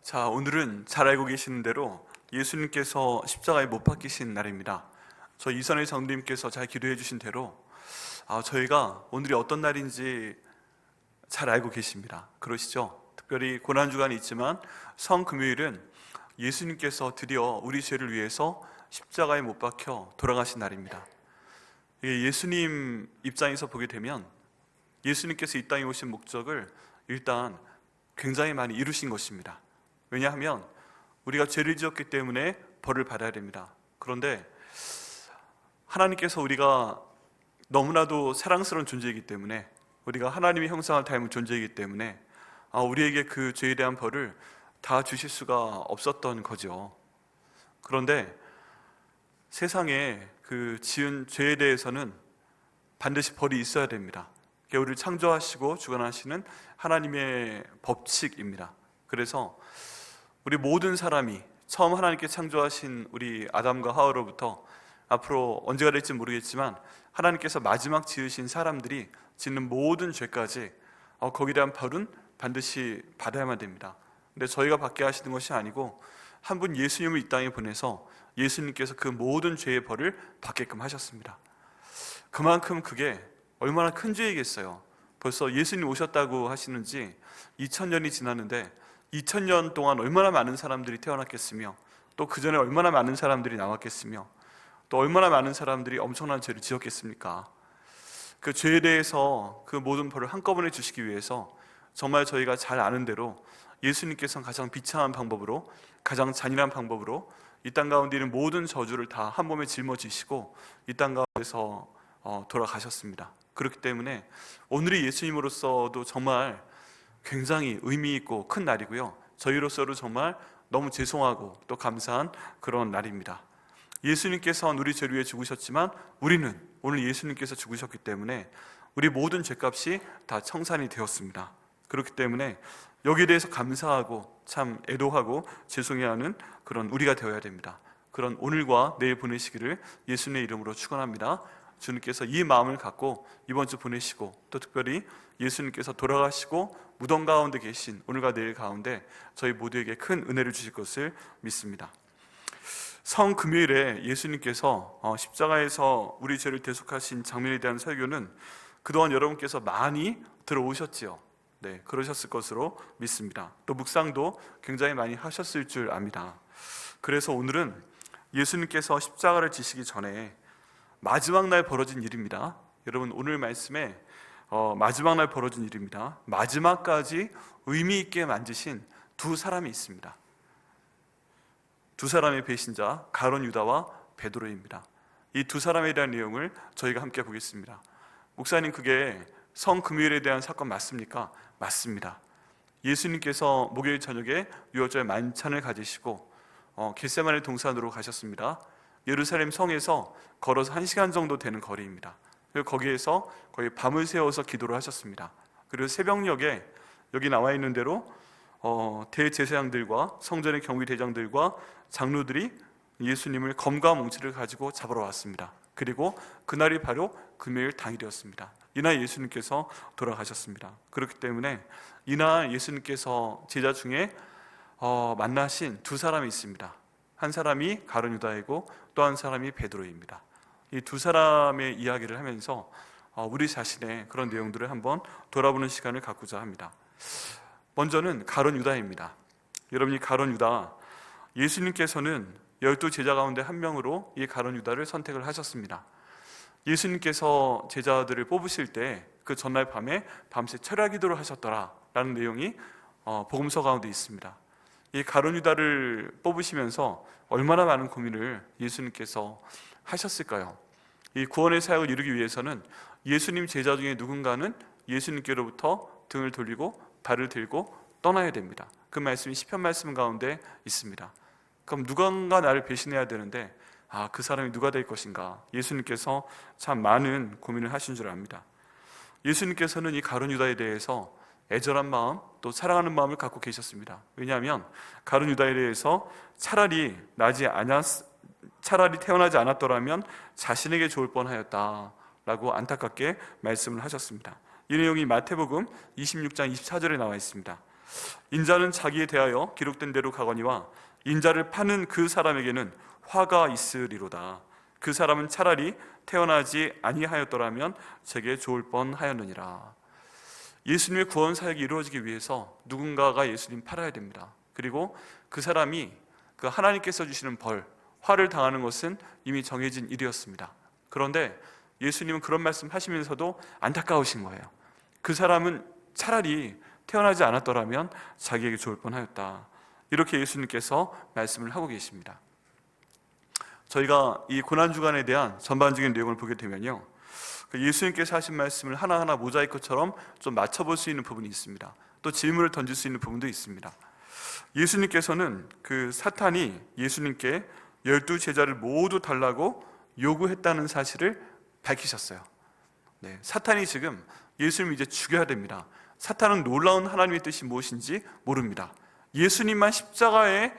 자, 오늘은 잘 알고 계시는 대로 예수님께서 십자가에 못 박히신 날입니다. 저 이선의 장로님께서 잘 기도해 주신 대로 저희가 오늘이 어떤 날인지 잘 알고 계십니다. 그러시죠? 특별히 고난주간이 있지만 성금요일은 예수님께서 드디어 우리 죄를 위해서 십자가에 못 박혀 돌아가신 날입니다. 예수님 입장에서 보게 되면 예수님께서 이 땅에 오신 목적을 일단 굉장히 많이 이루신 것입니다. 왜냐하면 우리가 죄를 지었기 때문에 벌을 받아야 됩니다. 그런데 하나님께서 우리가 너무나도 사랑스러운 존재이기 때문에, 우리가 하나님의 형상을 닮은 존재이기 때문에 우리에게 그 죄에 대한 벌을 다 주실 수가 없었던 거죠. 그런데 세상에 그 지은 죄에 대해서는 반드시 벌이 있어야 됩니다. 그게 우리를 창조하시고 주관하시는 하나님의 법칙입니다. 그래서 우리 모든 사람이 처음 하나님께 창조하신 우리 아담과 하와로부터 앞으로 언제가 될지 모르겠지만 하나님께서 마지막 지으신 사람들이 짓는 모든 죄까지 거기에 대한 벌은 반드시 받아야만 됩니다. 근데 저희가 받게 하시는 것이 아니고 한 분 예수님을 이 땅에 보내서 예수님께서 그 모든 죄의 벌을 받게끔 하셨습니다. 그만큼 그게 얼마나 큰 죄이겠어요. 벌써 예수님 오셨다고 하시는지 2000년이 지났는데 2000년 동안 얼마나 많은 사람들이 태어났겠으며, 또 그 전에 얼마나 많은 사람들이 나왔겠으며, 또 얼마나 많은 사람들이 엄청난 죄를 지었겠습니까? 그 죄에 대해서 그 모든 벌을 한꺼번에 주시기 위해서 정말 저희가 잘 아는 대로 예수님께서는 가장 비참한 방법으로, 가장 잔인한 방법으로 이 땅 가운데 있는 모든 저주를 다 한 몸에 짊어지시고 이 땅 가운데서 돌아가셨습니다. 그렇기 때문에 오늘이 예수님으로서도 정말 굉장히 의미 있고 큰 날이고요, 저희로서도 정말 너무 죄송하고 또 감사한 그런 날입니다. 예수님께서는 우리 죄를 위해 죽으셨지만 우리는 오늘 예수님께서 죽으셨기 때문에 우리 모든 죄값이 다 청산이 되었습니다. 그렇기 때문에 여기에 대해서 감사하고 참 애도하고 죄송해하는 그런 우리가 되어야 됩니다. 그런 오늘과 내일 보내시기를 예수님의 이름으로 축원합니다. 주님께서 이 마음을 갖고 이번 주 보내시고, 또 특별히 예수님께서 돌아가시고 무덤 가운데 계신 오늘과 내일 가운데 저희 모두에게 큰 은혜를 주실 것을 믿습니다. 성금요일에 예수님께서 십자가에서 우리 죄를 대속하신 장면에 대한 설교는 그동안 여러분께서 많이 들어오셨지요. 네, 그러셨을 것으로 믿습니다. 또 묵상도 굉장히 많이 하셨을 줄 압니다. 그래서 오늘은 예수님께서 십자가를 지시기 전에 마지막 날 벌어진 일입니다. 여러분, 오늘 말씀에 마지막 날 벌어진 일입니다. 마지막까지 의미 있게 만드신 두 사람이 있습니다. 두 사람의 배신자, 가룟 유다와 베드로입니다. 이 두 사람에 대한 내용을 저희가 함께 보겠습니다. 목사님, 그게 성금요일에 대한 사건 맞습니까? 맞습니다. 예수님께서 목요일 저녁에 유월절 만찬을 가지시고 겟세마네 동산으로 가셨습니다. 예루살렘 성에서 걸어서 1시간 정도 되는 거리입니다. 그리고 거기에서 거의 밤을 새워서 기도를 하셨습니다. 그리고 새벽녘에 여기 나와 있는 대로 대제사장들과 성전의 경비대장들과 장로들이 예수님을 검과 몽치를 가지고 잡으러 왔습니다. 그리고 그날이 바로 금요일 당일이었습니다. 이날 예수님께서 돌아가셨습니다. 그렇기 때문에 이날 예수님께서 제자 중에 만나신 두 사람이 있습니다. 한 사람이 가룟 유다이고 또 한 사람이 베드로입니다. 이 두 사람의 이야기를 하면서 우리 자신의 그런 내용들을 한번 돌아보는 시간을 갖고자 합니다. 먼저는 가룟 유다입니다. 여러분이 가룟 유다, 예수님께서는 12 제자 가운데 한 명으로 이 가룟 유다를 선택을 하셨습니다. 예수님께서 제자들을 뽑으실 때 그 전날 밤에 밤새 철야 기도를 하셨더라 라는 내용이 복음서 가운데 있습니다. 이 가룟 유다를 뽑으시면서 얼마나 많은 고민을 예수님께서 하셨을까요? 이 구원의 사역을 이루기 위해서는 예수님 제자 중에 누군가는 예수님께로부터 등을 돌리고 발을 들고 떠나야 됩니다. 그 말씀이 시편 말씀 가운데 있습니다. 그럼 누군가 나를 배신해야 되는데 그 사람이 누가 될 것인가? 예수님께서 참 많은 고민을 하신 줄 압니다. 예수님께서는 이 가룟 유다에 대해서 애절한 마음, 또 사랑하는 마음을 갖고 계셨습니다. 왜냐하면 가룟 유다에 대해서 차라리 태어나지 않았더라면 자신에게 좋을 뻔하였다라고 안타깝게 말씀을 하셨습니다. 이 내용이 마태복음 26장 24절에 나와 있습니다. 인자는 자기에 대하여 기록된 대로 가거니와 인자를 파는 그 사람에게는 화가 있으리로다. 그 사람은 차라리 태어나지 아니하였더라면 제게 좋을 뻔하였느니라. 예수님의 구원 사역이 이루어지기 위해서 누군가가 예수님 팔아야 됩니다. 그리고 그 사람이 그 하나님께서 주시는 벌, 화를 당하는 것은 이미 정해진 일이었습니다. 그런데 예수님은 그런 말씀 하시면서도 안타까우신 거예요. 그 사람은 차라리 태어나지 않았더라면 자기에게 좋을 뻔하였다. 이렇게 예수님께서 말씀을 하고 계십니다. 저희가 이 고난주간에 대한 전반적인 내용을 보게 되면요, 예수님께서 하신 말씀을 하나하나 모자이크처럼 좀 맞춰볼 수 있는 부분이 있습니다. 또 질문을 던질 수 있는 부분도 있습니다. 예수님께서는 그 사탄이 예수님께 12제자를 모두 달라고 요구했다는 사실을 밝히셨어요. 사탄이 지금 예수님을 이제 죽여야 됩니다. 사탄은 놀라운 하나님의 뜻이 무엇인지 모릅니다. 예수님만 십자가에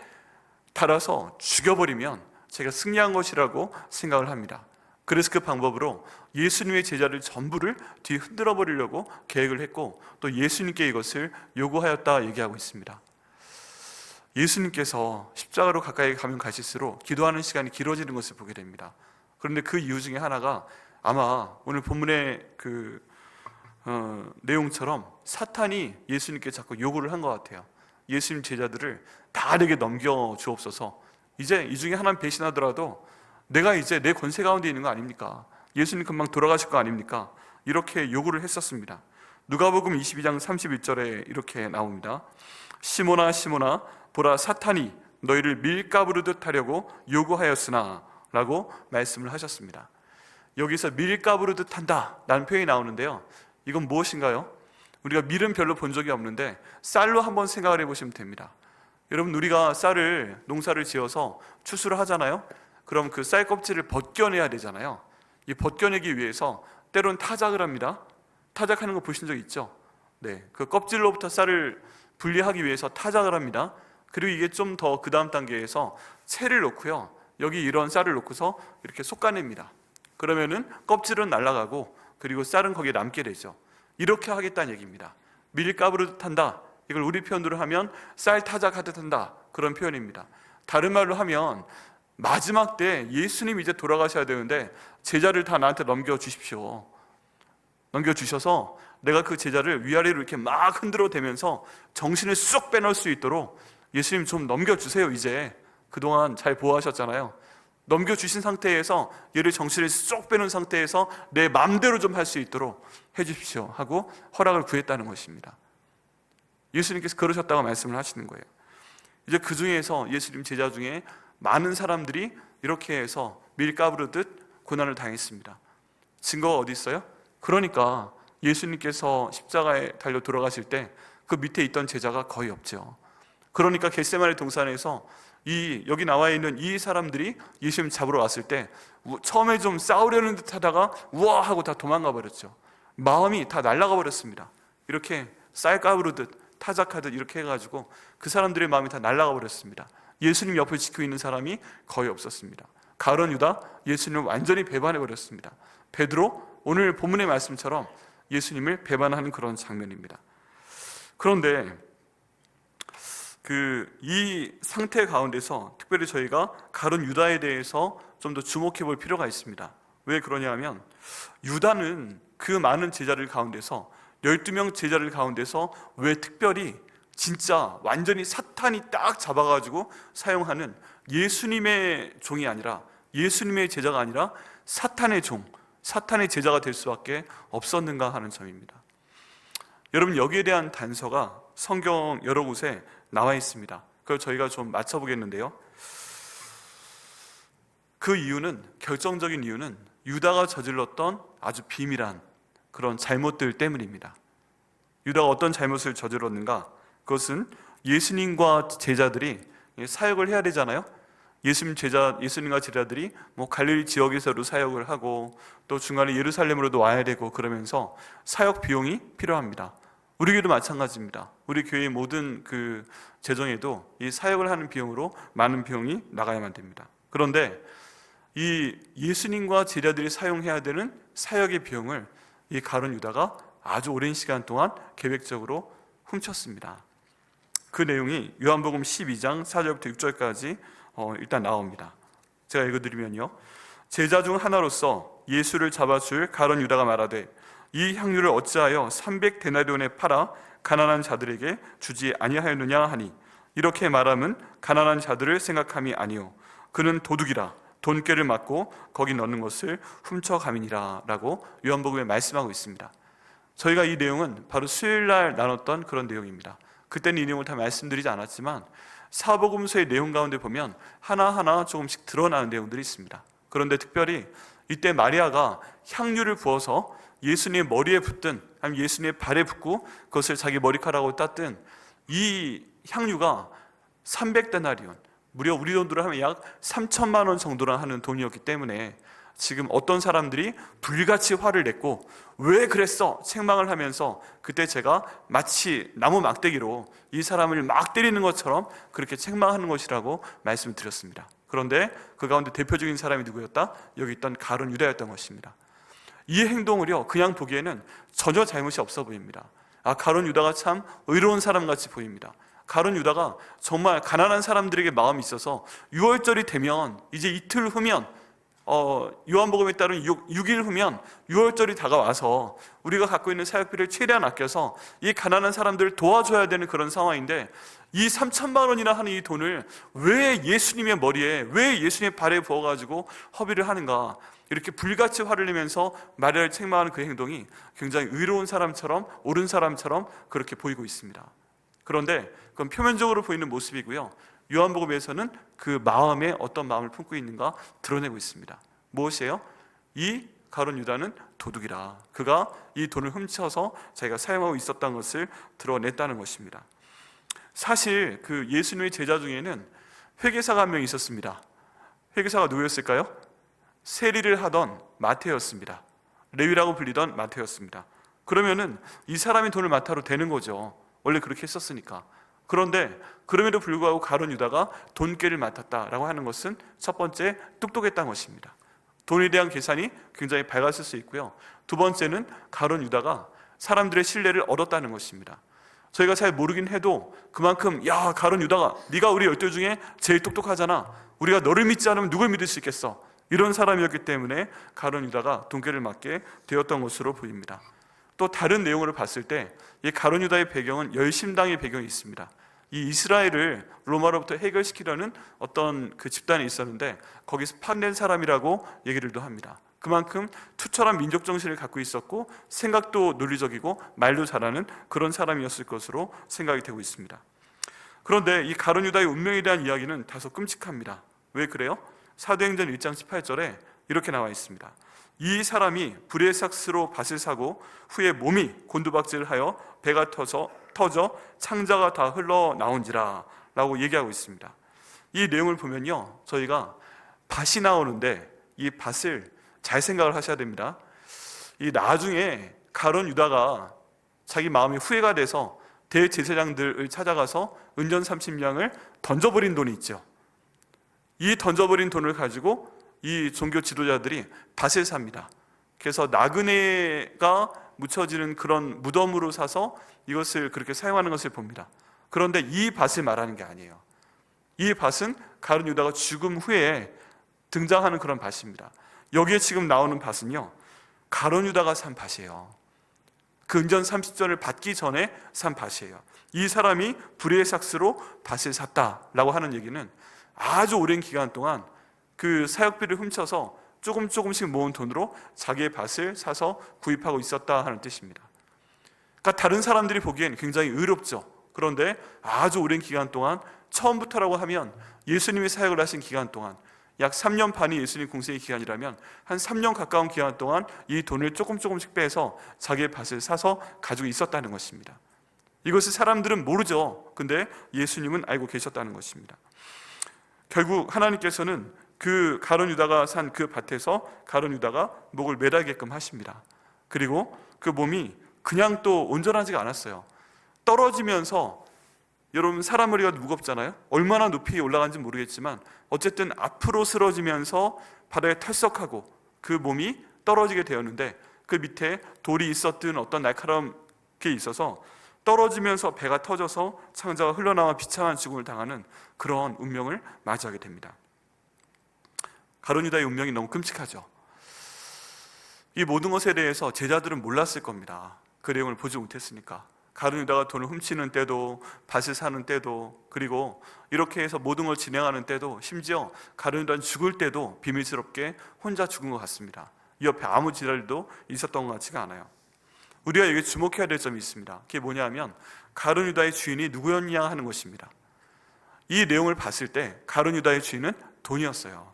달아서 죽여버리면 제가 승리한 것이라고 생각을 합니다. 그래서 그 방법으로 예수님의 제자를 전부를 뒤 흔들어 버리려고 계획을 했고, 또 예수님께 이것을 요구하였다 얘기하고 있습니다. 예수님께서 십자가로 가까이 가면 가실수록 기도하는 시간이 길어지는 것을 보게 됩니다. 그런데 그 이유 중에 하나가 아마 오늘 본문의 내용처럼 사탄이 예수님께 자꾸 요구를 한 것 같아요. 예수님 제자들을 다 내게 넘겨 주옵소서. 이제 이 중에 하나는 배신하더라도 내가 이제 내 권세 가운데 있는 거 아닙니까? 예수님 금방 돌아가실 거 아닙니까? 이렇게 요구를 했었습니다. 누가복음 22장 31절에 이렇게 나옵니다. 시몬아 시몬아 보라 사탄이 너희를 밀가부르듯 하려고 요구하였으나 라고 말씀을 하셨습니다. 여기서 밀가부르듯 한다 라는 표현이 나오는데요, 이건 무엇인가요? 우리가 밀은 별로 본 적이 없는데 쌀로 한번 생각을 해보시면 됩니다. 여러분, 우리가 쌀을 농사를 지어서 추수를 하잖아요. 그럼 그 쌀 껍질을 벗겨내야 되잖아요. 이 벗겨내기 위해서 때론 타작을 합니다. 타작하는 거 보신 적 있죠? 그 껍질로부터 쌀을 분리하기 위해서 타작을 합니다. 그리고 이게 좀 더 그 다음 단계에서 채를 놓고요, 여기 이런 쌀을 놓고서 이렇게 솎아냅니다. 그러면은 껍질은 날아가고 그리고 쌀은 거기에 남게 되죠. 이렇게 하겠다는 얘기입니다. 밀가부르듯 한다, 이걸 우리 표현으로 하면 쌀 타작하듯 한다, 그런 표현입니다. 다른 말로 하면 마지막 때 예수님이 이제 돌아가셔야 되는데 제자를 다 나한테 넘겨주십시오. 넘겨주셔서 내가 그 제자를 위아래로 이렇게 막 흔들어 대면서 정신을 쏙 빼놓을 수 있도록 예수님 좀 넘겨주세요. 이제 그동안 잘 보호하셨잖아요. 넘겨주신 상태에서 얘를 정신을 쏙 빼놓은 상태에서 내 마음대로 좀 할 수 있도록 해주십시오 하고 허락을 구했다는 것입니다. 예수님께서 그러셨다고 말씀을 하시는 거예요. 이제 그 중에서 예수님 제자 중에 많은 사람들이 이렇게 해서 밀가부르듯 고난을 당했습니다. 증거가 어디 있어요? 그러니까 예수님께서 십자가에 달려 돌아가실 때 그 밑에 있던 제자가 거의 없죠. 그러니까 겟세마네 동산에서 여기 나와 있는 이 사람들이 예수님 잡으러 왔을 때 처음에 좀 싸우려는 듯 하다가 우와 하고 다 도망가 버렸죠. 마음이 다 날아가 버렸습니다. 이렇게 쌀가부르듯 타작하듯 이렇게 해가지고 그 사람들의 마음이 다 날아가 버렸습니다. 예수님 옆을 지키고 있는 사람이 거의 없었습니다. 가룟 유다, 예수님을 완전히 배반해 버렸습니다. 베드로, 오늘 본문의 말씀처럼 예수님을 배반하는 그런 장면입니다. 그런데 이 상태 가운데서 특별히 저희가 가룟 유다에 대해서 좀 더 주목해 볼 필요가 있습니다. 왜 그러냐 하면 유다는 그 많은 제자들 가운데서 12명 제자들 가운데서 왜 특별히 진짜 완전히 사탄이 딱 잡아가지고 사용하는 예수님의 종이 아니라, 예수님의 제자가 아니라 사탄의 종, 사탄의 제자가 될 수밖에 없었는가 하는 점입니다. 여러분, 여기에 대한 단서가 성경 여러 곳에 나와 있습니다. 그걸 저희가 좀 맞춰보겠는데요, 그 이유는, 결정적인 이유는 유다가 저질렀던 아주 비밀한 그런 잘못들 때문입니다. 유다가 어떤 잘못을 저질렀는가? 그것은 예수님과 제자들이 사역을 해야 되잖아요. 예수님과 제자들이 갈릴리 지역에서도 사역을 하고 또 중간에 예루살렘으로도 와야 되고 그러면서 사역 비용이 필요합니다. 우리 교회도 마찬가지입니다. 우리 교회의 모든 그 재정에도 이 사역을 하는 비용으로 많은 비용이 나가야만 됩니다. 그런데 이 예수님과 제자들이 사용해야 되는 사역의 비용을 이 가룟 유다가 아주 오랜 시간 동안 계획적으로 훔쳤습니다. 그 내용이 요한복음 12장 4절부터 6절까지 일단 나옵니다. 제가 읽어드리면요, 제자 중 하나로서 예수를 잡아줄 가룟 유다가 말하되 이 향유를 어찌하여 300데나리온에 팔아 가난한 자들에게 주지 아니하였느냐 하니, 이렇게 말함은 가난한 자들을 생각함이 아니요 그는 도둑이라 돈꾀를 맞고 거기 넣는 것을 훔쳐감이니라 라고 요한복음에 말씀하고 있습니다. 저희가 이 내용은 바로 수요일날 나눴던 그런 내용입니다. 그때는 이 내용을 다 말씀드리지 않았지만 사복음서의 내용 가운데 보면 하나하나 조금씩 드러나는 내용들이 있습니다. 그런데 특별히 이때 마리아가 향유를 부어서 예수님의 머리에 붓든 아니면 예수님의 발에 붓고 그것을 자기 머리카락으로 땄든 이 향유가 300데나리온, 무려 우리 돈으로 하면 약 3천만 원 정도나 하는 돈이었기 때문에 지금 어떤 사람들이 불같이 화를 냈고 왜 그랬어? 책망을 하면서 그때 제가 마치 나무 막대기로 이 사람을 막 때리는 것처럼 그렇게 책망하는 것이라고 말씀을 드렸습니다. 그런데 그 가운데 대표적인 사람이 누구였다? 여기 있던 가룟 유다였던 것입니다. 이 행동을요, 그냥 보기에는 전혀 잘못이 없어 보입니다. 가룟 유다가 참 의로운 사람같이 보입니다. 가룟 유다가 정말 가난한 사람들에게 마음이 있어서 6월절이 되면 이제 이틀 후면 요한복음에 따른 6일 후면 6월절이 다가와서 우리가 갖고 있는 사역비를 최대한 아껴서 이 가난한 사람들을 도와줘야 되는 그런 상황인데 이 3천만 원이나 하는 이 돈을 왜 예수님의 머리에, 왜 예수님의 발에 부어가지고 허비를 하는가, 이렇게 불같이 화를 내면서 마리아를 책망하는 그 행동이 굉장히 의로운 사람처럼, 옳은 사람처럼 그렇게 보이고 있습니다. 그런데 그건 표면적으로 보이는 모습이고요, 요한복음에서는 그 마음에 어떤 마음을 품고 있는가 드러내고 있습니다. 무엇이에요? 이 가룟 유다는 도둑이라, 그가 이 돈을 훔쳐서 자기가 사용하고 있었던 것을 드러냈다는 것입니다. 사실 그 예수님의 제자 중에는 회계사가 한 명 있었습니다. 회계사가 누구였을까요? 세리를 하던 마태였습니다. 레위라고 불리던 마태였습니다. 그러면은 이 사람이 돈을 마태로 되는 거죠. 원래 그렇게 했었으니까. 그런데 그럼에도 불구하고 가룟 유다가 돈꾀를 맡았다라고 하는 것은 첫 번째, 똑똑했다는 것입니다. 돈에 대한 계산이 굉장히 밝았을 수 있고요, 두 번째는 가룟 유다가 사람들의 신뢰를 얻었다는 것입니다. 저희가 잘 모르긴 해도 그만큼, 야, 가룟 유다가 네가 우리 열두 중에 제일 똑똑하잖아, 우리가 너를 믿지 않으면 누굴 믿을 수 있겠어, 이런 사람이었기 때문에 가룟 유다가 돈꾀를 맞게 되었던 것으로 보입니다. 또 다른 내용으로 봤을 때 이 가룟 유다의 배경은 열심당의 배경이 있습니다. 이 이스라엘을 로마로부터 해결시키려는 어떤 그 집단이 있었는데 거기서 파낸 사람이라고 얘기를도 합니다. 그만큼 투철한 민족 정신을 갖고 있었고 생각도 논리적이고 말도 잘하는 그런 사람이었을 것으로 생각이 되고 있습니다. 그런데 이 가룟 유다의 운명에 대한 이야기는 다소 끔찍합니다. 왜 그래요? 사도행전 1장 18절에 이렇게 나와 있습니다. 이 사람이 불의 삭스로 밭을 사고 후에 몸이 곤두박질하여 배가 터져 창자가 다 흘러나온지라 라고 얘기하고 있습니다. 이 내용을 보면요, 저희가 밭이 나오는데 이 밭을 잘 생각을 하셔야 됩니다. 이 나중에 가룟 유다가 자기 마음이 후회가 돼서 대제사장들을 찾아가서 은전 30냥을 던져버린 돈이 있죠. 이 던져버린 돈을 가지고 이 종교 지도자들이 밭을 삽니다. 그래서 나그네가 묻혀지는 그런 무덤으로 사서 이것을 그렇게 사용하는 것을 봅니다. 그런데 이 밭을 말하는 게 아니에요. 이 밭은 가룟 유다가 죽음 후에 등장하는 그런 밭입니다. 여기에 지금 나오는 밭은요, 가룟 유다가 산 밭이에요. 그 은전 30전을 받기 전에 산 밭이에요. 이 사람이 불의의 삭스로 밭을 샀다라고 하는 얘기는 아주 오랜 기간 동안 그 사역비를 훔쳐서 조금씩 모은 돈으로 자기의 밭을 사서 구입하고 있었다 하는 뜻입니다. 그러니까 다른 사람들이 보기엔 굉장히 의롭죠. 그런데 아주 오랜 기간 동안, 처음부터라고 하면 예수님이 사역을 하신 기간 동안 약 3년 반이 예수님 공생의 기간이라면 한 3년 가까운 기간 동안 이 돈을 조금씩 빼서 자기의 밭을 사서 가지고 있었다는 것입니다. 이것을 사람들은 모르죠. 근데 예수님은 알고 계셨다는 것입니다. 결국 하나님께서는 그 가룟 유다가 산 그 밭에서 가룟 유다가 목을 매달게끔 하십니다. 그리고 그 몸이 그냥 또 온전하지가 않았어요. 떨어지면서, 여러분 사람 머리가 무겁잖아요. 얼마나 높이 올라간지 모르겠지만 어쨌든 앞으로 쓰러지면서 바다에 탈석하고 그 몸이 떨어지게 되었는데 그 밑에 돌이 있었든 어떤 날카로운 게 있어서 떨어지면서 배가 터져서 창자가 흘러나와 비참한 죽음을 당하는 그런 운명을 맞이하게 됩니다. 가룟 유다의 운명이 너무 끔찍하죠. 이 모든 것에 대해서 제자들은 몰랐을 겁니다. 그 내용을 보지 못했으니까. 가룟 유다가 돈을 훔치는 때도, 밭을 사는 때도, 그리고 이렇게 해서 모든 걸 진행하는 때도, 심지어 가룟 유다는 죽을 때도 비밀스럽게 혼자 죽은 것 같습니다. 이 옆에 아무 지랄도 있었던 것 같지가 않아요. 우리가 여기 주목해야 될 점이 있습니다. 그게 뭐냐면 가룟 유다의 주인이 누구였냐 하는 것입니다. 이 내용을 봤을 때 가룟 유다의 주인은 돈이었어요.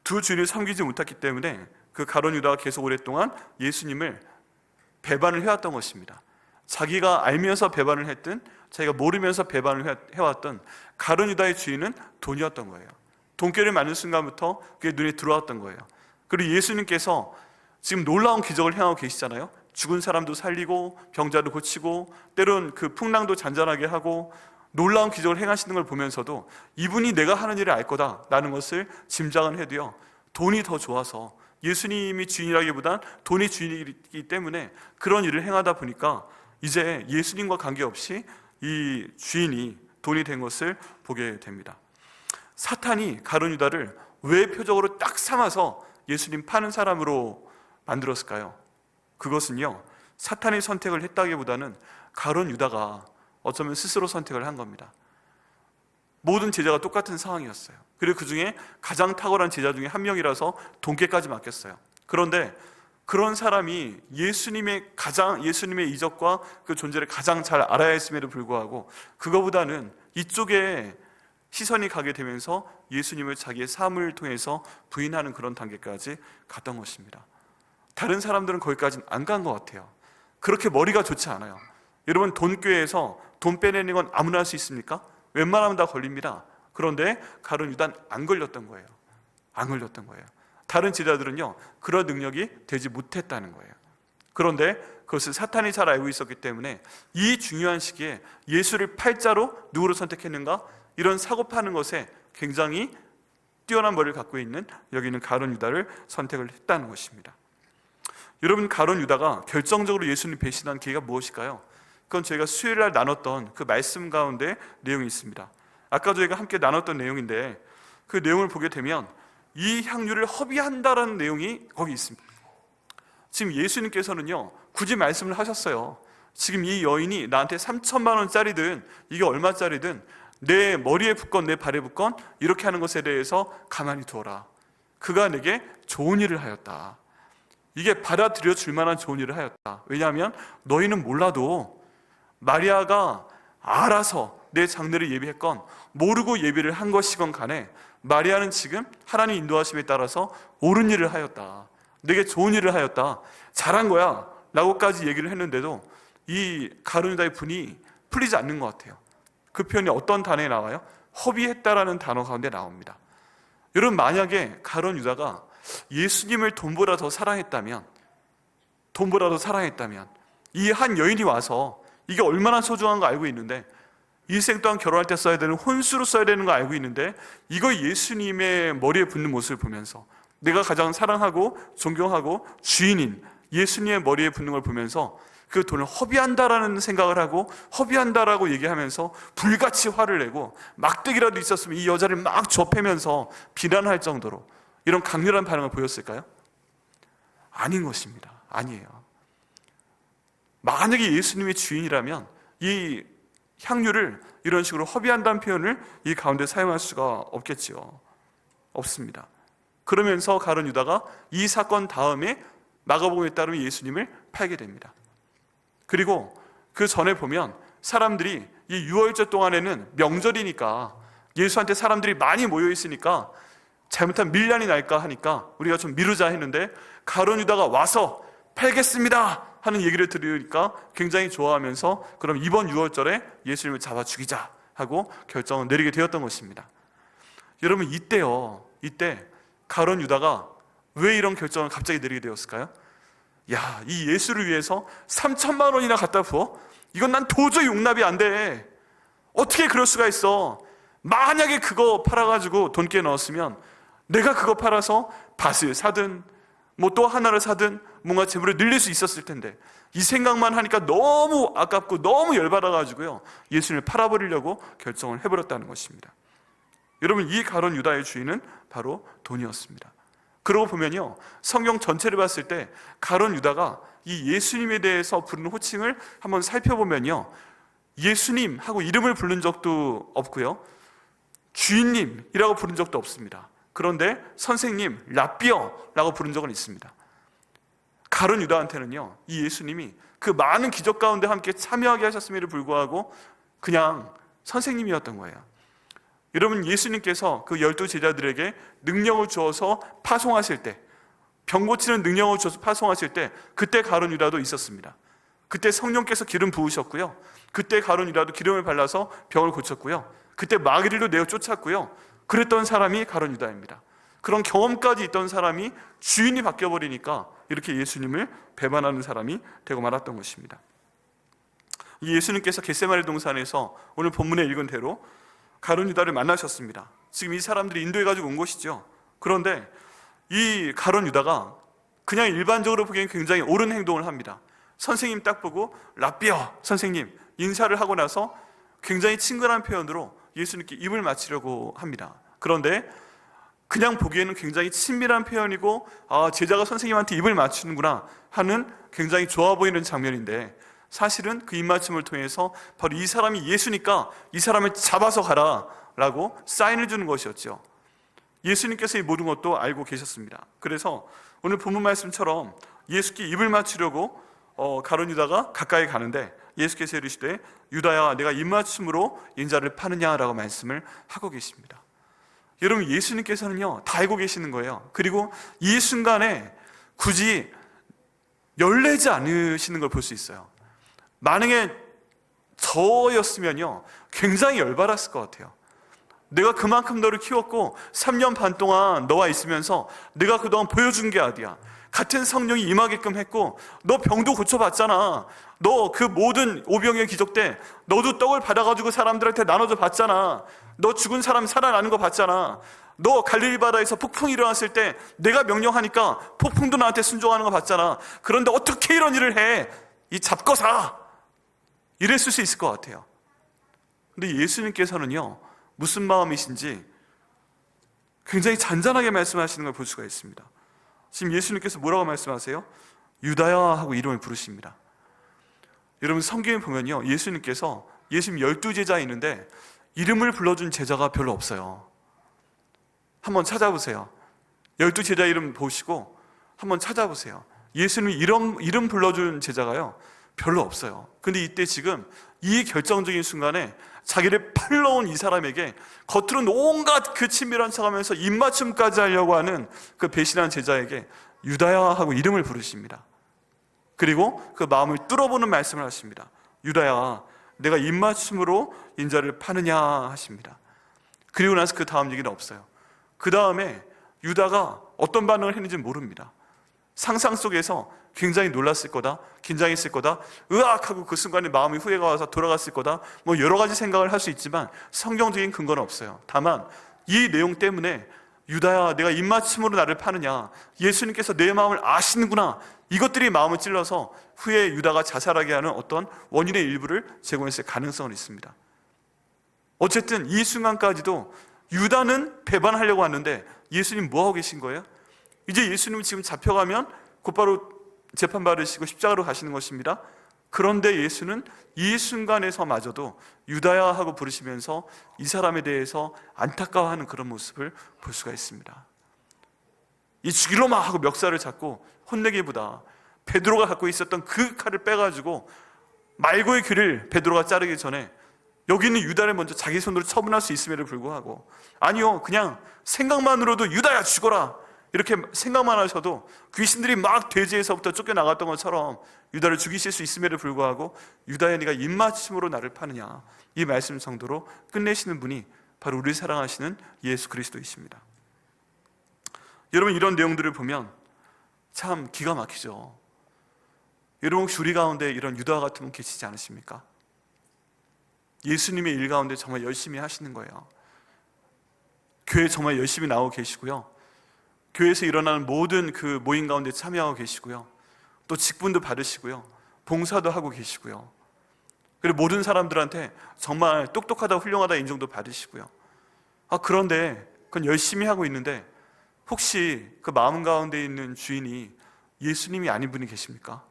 두 주인을 섬기지 못했기 때문에 그 가룟 유다가 계속 오랫동안 예수님을 배반을 해왔던 것입니다. 자기가 알면서 배반을 했든 자기가 모르면서 배반을 해왔던 가룟 유다의 주인은 돈이었던 거예요. 돈깨를 맞는 순간부터 그게 눈에 들어왔던 거예요. 그리고 예수님께서 지금 놀라운 기적을 행하고 계시잖아요. 죽은 사람도 살리고 병자도 고치고 때론 그 풍랑도 잔잔하게 하고 놀라운 기적을 행하시는 걸 보면서도 이분이 내가 하는 일을 알 거다라는 것을 짐작은 해도요, 돈이 더 좋아서, 예수님이 주인이라기보단 돈이 주인이기 때문에 그런 일을 행하다 보니까 이제 예수님과 관계없이 이 주인이 돈이 된 것을 보게 됩니다. 사탄이 가룟 유다를 왜 표적으로 딱 삼아서 예수님 파는 사람으로 만들었을까요? 그것은요, 사탄이 선택을 했다기보다는 가룟 유다가 어쩌면 스스로 선택을 한 겁니다. 모든 제자가 똑같은 상황이었어요. 그리고 그 중에 가장 탁월한 제자 중에 한 명이라서 돈깨까지 맡겼어요. 그런데 그런 사람이 예수님의 이적과 그 존재를 가장 잘 알아야 했음에도 불구하고 그거보다는 이쪽에 시선이 가게 되면서 예수님을 자기의 삶을 통해서 부인하는 그런 단계까지 갔던 것입니다. 다른 사람들은 거기까지는 안 간 것 같아요. 그렇게 머리가 좋지 않아요. 여러분, 돈꾀에서 돈 빼내는 건 아무나 할 수 있습니까? 웬만하면 다 걸립니다. 그런데 가룟 유다는 안 걸렸던 거예요. 안 걸렸던 거예요. 다른 제자들은요, 그런 능력이 되지 못했다는 거예요. 그런데 그것을 사탄이 잘 알고 있었기 때문에 이 중요한 시기에 예수를 팔자로 누구를 선택했는가? 이런 사고 파는 것에 굉장히 뛰어난 머리를 갖고 있는 여기는 가룟 유다를 선택을 했다는 것입니다. 여러분, 가룟 유다가 결정적으로 예수님 배신한 계기가 무엇일까요? 그건 저희가 수요일 날 나눴던 그 말씀 가운데 내용이 있습니다. 아까 저희가 함께 나눴던 내용인데 그 내용을 보게 되면 이 향유를 허비한다라는 내용이 거기 있습니다. 지금 예수님께서는요, 굳이 말씀을 하셨어요. 지금 이 여인이 나한테 3천만 원짜리든 이게 얼마짜리든 내 머리에 붓건 내 발에 붓건 이렇게 하는 것에 대해서 가만히 두어라. 그가 내게 좋은 일을 하였다. 이게 받아들여 줄 만한 좋은 일을 하였다. 왜냐하면 너희는 몰라도 마리아가 알아서 내 장례를 예비했건 모르고 예비를 한 것이건 간에 마리아는 지금 하나님 인도하심에 따라서 옳은 일을 하였다. 내게 좋은 일을 하였다. 잘한 거야 라고까지 얘기를 했는데도 이 가룟 유다의 분이 풀리지 않는 것 같아요. 그 표현이 어떤 단어에 나와요? 허비했다라는 단어 가운데 나옵니다. 여러분, 만약에 가룟 유다가 예수님을 돈보다 더 사랑했다면 이 한 여인이 와서 이게 얼마나 소중한 거 알고 있는데 일생 동안 결혼할 때 써야 되는 혼수로 써야 되는 거 알고 있는데 이거 예수님의 머리에 붙는 모습을 보면서 내가 가장 사랑하고 존경하고 주인인 예수님의 머리에 붙는 걸 보면서 그 돈을 허비한다라는 생각을 하고 허비한다라고 얘기하면서 불같이 화를 내고 막대기라도 있었으면 이 여자를 막 좁히면서 비난할 정도로 이런 강렬한 반응을 보였을까요? 아닌 것입니다. 아니에요. 만약에 예수님이 주인이라면 이 향유를 이런 식으로 허비한다는 표현을 이 가운데 사용할 수가 없겠지요. 없습니다. 그러면서 가룟 유다가 이 사건 다음에 마가복음에 따르면 예수님을 팔게 됩니다. 그리고 그 전에 보면 사람들이 이 유월절 동안에는 명절이니까 예수한테 사람들이 많이 모여 있으니까 잘못하면 밀란이 날까 하니까 우리가 좀 미루자 했는데 가룟 유다가 와서 팔겠습니다 하는 얘기를 들으니까 굉장히 좋아하면서 그럼 이번 유월절에 예수님을 잡아 죽이자 하고 결정을 내리게 되었던 것입니다. 여러분, 이때 가룟 유다가 왜 이런 결정을 갑자기 내리게 되었을까요? 야, 이 예수를 위해서 3천만 원이나 갖다 부어? 이건 난 도저히 용납이 안 돼. 어떻게 그럴 수가 있어? 만약에 그거 팔아가지고 돈깨 넣었으면 내가 그거 팔아서 밭을 사든 뭐 또 하나를 사든 뭔가 재물을 늘릴 수 있었을 텐데 이 생각만 하니까 너무 아깝고 너무 열받아가지고요, 예수님을 팔아버리려고 결정을 해버렸다는 것입니다. 여러분, 이 가룟 유다의 주인은 바로 돈이었습니다. 그러고 보면요, 성경 전체를 봤을 때 가룟 유다가 이 예수님에 대해서 부르는 호칭을 한번 살펴보면요, 예수님 하고 이름을 부른 적도 없고요, 주인님이라고 부른 적도 없습니다. 그런데 선생님, 랍비어라고 부른 적은 있습니다. 가룟 유다한테는요, 이 예수님이 그 많은 기적 가운데 함께 참여하게 하셨음에도 불구하고 그냥 선생님이었던 거예요. 여러분, 예수님께서 그 12 제자들에게 능력을 주어서 파송하실 때, 병 고치는 능력을 주어서 파송하실 때, 그때 가룟 유다도 있었습니다. 그때 성령께서 기름 부으셨고요, 그때 가룟 유다도 기름을 발라서 병을 고쳤고요, 그때 마귀를 내어 쫓았고요, 그랬던 사람이 가룟 유다입니다. 그런 경험까지 있던 사람이 주인이 바뀌어버리니까 이렇게 예수님을 배반하는 사람이 되고 말았던 것입니다. 예수님께서 겟세마네 동산에서 오늘 본문에 읽은 대로 가룟 유다를 만나셨습니다. 지금 이 사람들이 인도해가지고 온 것이죠. 그런데 이 가룟 유다가 그냥 일반적으로 보기엔 굉장히 옳은 행동을 합니다. 선생님 딱 보고 랍비어, 선생님 인사를 하고 나서 굉장히 친근한 표현으로 예수님께 입을 맞추려고 합니다. 그런데 그냥 보기에는 굉장히 친밀한 표현이고, 제자가 선생님한테 입을 맞추는구나 하는 굉장히 좋아 보이는 장면인데, 사실은 그 입맞춤을 통해서 바로 이 사람이 예수니까 이 사람을 잡아서 가라 라고 사인을 주는 것이었죠. 예수님께서 이 모든 것도 알고 계셨습니다. 그래서 오늘 본문 말씀처럼 예수께 입을 맞추려고 가룟 유다가 가까이 가는데, 예수께서 이르시되 유다야, 내가 입맞춤으로 인자를 파느냐라고 말씀을 하고 계십니다. 여러분, 예수님께서는요 다 알고 계시는 거예요. 그리고 이 순간에 굳이 열내지 않으시는 걸 볼 수 있어요. 만약에 저였으면요 굉장히 열받았을 것 같아요. 내가 그만큼 너를 키웠고 3년 반 동안 너와 있으면서 내가 그동안 보여준 게 어디야. 같은 성령이 임하게끔 했고, 너 병도 고쳐봤잖아. 너 그 모든 오병이의 기적 때 너도 떡을 받아가지고 사람들한테 나눠줘 봤잖아. 너 죽은 사람 살아나는 거 봤잖아. 너 갈릴리 바다에서 폭풍이 일어났을 때 내가 명령하니까 폭풍도 나한테 순종하는 거 봤잖아. 그런데 어떻게 이런 일을 해? 이 잡거사! 이랬을 수 있을 것 같아요. 근데 예수님께서는요 무슨 마음이신지 굉장히 잔잔하게 말씀하시는 걸 볼 수가 있습니다. 지금 예수님께서 뭐라고 말씀하세요? 유다야 하고 이름을 부르십니다. 여러분, 성경에 보면요 예수님께서 예수님 12 제자 있는데 이름을 불러준 제자가 별로 없어요. 한번 찾아보세요. 12 제자 이름 보시고 한번 찾아보세요. 예수님이 이름 불러준 제자가요 별로 없어요. 근데 이때 지금 이 결정적인 순간에 자기를 팔러 온 이 사람에게 겉으로는 온갖 그 친밀한 척하면서 입맞춤까지 하려고 하는 그 배신한 제자에게 유다야 하고 이름을 부르십니다. 그리고 그 마음을 뚫어보는 말씀을 하십니다. 유다야, 내가 입맞춤으로 인자를 파느냐 하십니다. 그리고 나서 그 다음 얘기는 없어요. 그 다음에 유다가 어떤 반응을 했는지 모릅니다. 상상 속에서 굉장히 놀랐을 거다, 긴장했을 거다, 으악하고 그 순간에 마음이 후회가 와서 돌아갔을 거다, 뭐 여러 가지 생각을 할 수 있지만 성경적인 근거는 없어요. 다만 이 내용 때문에 유다야, 내가 입맞춤으로 나를 파느냐, 예수님께서 내 마음을 아시는구나, 이것들이 마음을 찔러서 후에 유다가 자살하게 하는 어떤 원인의 일부를 제공했을 가능성은 있습니다. 어쨌든 이 순간까지도 유다는 배반하려고 하는데 예수님 뭐하고 계신 거예요? 이제 예수님은 지금 잡혀가면 곧바로 재판받으시고 십자가로 가시는 것입니다. 그런데 예수는 이 순간에서마저도 유다야 하고 부르시면서 이 사람에 대해서 안타까워하는 그런 모습을 볼 수가 있습니다. 이 죽이로 막 하고 멱살을 잡고 혼내기보다 베드로가 갖고 있었던 그 칼을 빼가지고 말고의 귀를 베드로가 자르기 전에 여기 있는 유다를 먼저 자기 손으로 처분할 수 있음에도 불구하고, 아니요, 그냥 생각만으로도 유다야 죽어라 이렇게 생각만 하셔도 귀신들이 막 돼지에서부터 쫓겨나갔던 것처럼 유다를 죽이실 수 있음에도 불구하고 유다야, 네가 입맞춤으로 나를 파느냐, 이 말씀 정도로 끝내시는 분이 바로 우리 사랑하시는 예수 그리스도이십니다. 여러분, 이런 내용들을 보면 참 기가 막히죠. 여러분, 혹시 우리 가운데 이런 유다 같은 분 계시지 않으십니까? 예수님의 일 가운데 정말 열심히 하시는 거예요. 교회 정말 열심히 나오고 계시고요, 교회에서 일어나는 모든 그 모임 가운데 참여하고 계시고요, 또 직분도 받으시고요, 봉사도 하고 계시고요. 그리고 모든 사람들한테 정말 똑똑하다, 훌륭하다 인정도 받으시고요. 그런데 그건 열심히 하고 있는데 혹시 그 마음 가운데 있는 주인이 예수님이 아닌 분이 계십니까?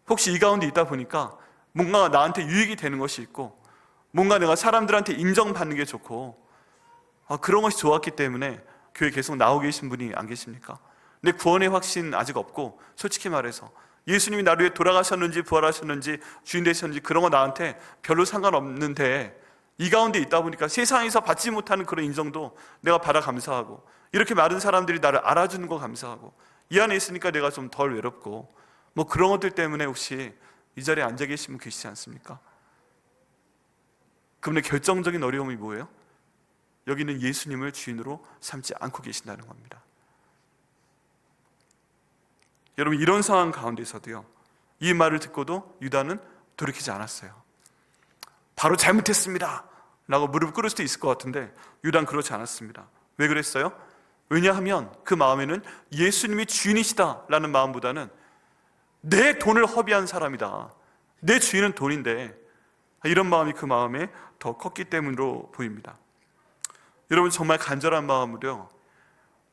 혹시 이 가운데 있다 보니까 뭔가 나한테 유익이 되는 것이 있고 뭔가 내가 사람들한테 인정받는 게 좋고 그런 것이 좋았기 때문에 교회 계속 나오고 계신 분이 안 계십니까? 근데 구원의 확신 아직 없고 솔직히 말해서 예수님이 나를 위해 돌아가셨는지 부활하셨는지 주인 되셨는지 그런 거 나한테 별로 상관없는데 이 가운데 있다 보니까 세상에서 받지 못하는 그런 인정도 내가 받아 감사하고 이렇게 많은 사람들이 나를 알아주는 거 감사하고 이 안에 있으니까 내가 좀 덜 외롭고 뭐 그런 것들 때문에 혹시 이 자리에 앉아 계신 분 계시지 않습니까? 그분의 결정적인 어려움이 뭐예요? 여기는 예수님을 주인으로 삼지 않고 계신다는 겁니다. 여러분, 이런 상황 가운데서도요, 이 말을 듣고도 유다는 돌이키지 않았어요. 바로 잘못했습니다 라고 무릎 꿇을 수도 있을 것 같은데 유다는 그렇지 않았습니다. 왜 그랬어요? 왜냐하면 그 마음에는 예수님이 주인이시다 라는 마음보다는 내 돈을 허비한 사람이다, 내 주인은 돈인데, 이런 마음이 그 마음에 더 컸기 때문으로 보입니다. 여러분, 정말 간절한 마음으로요,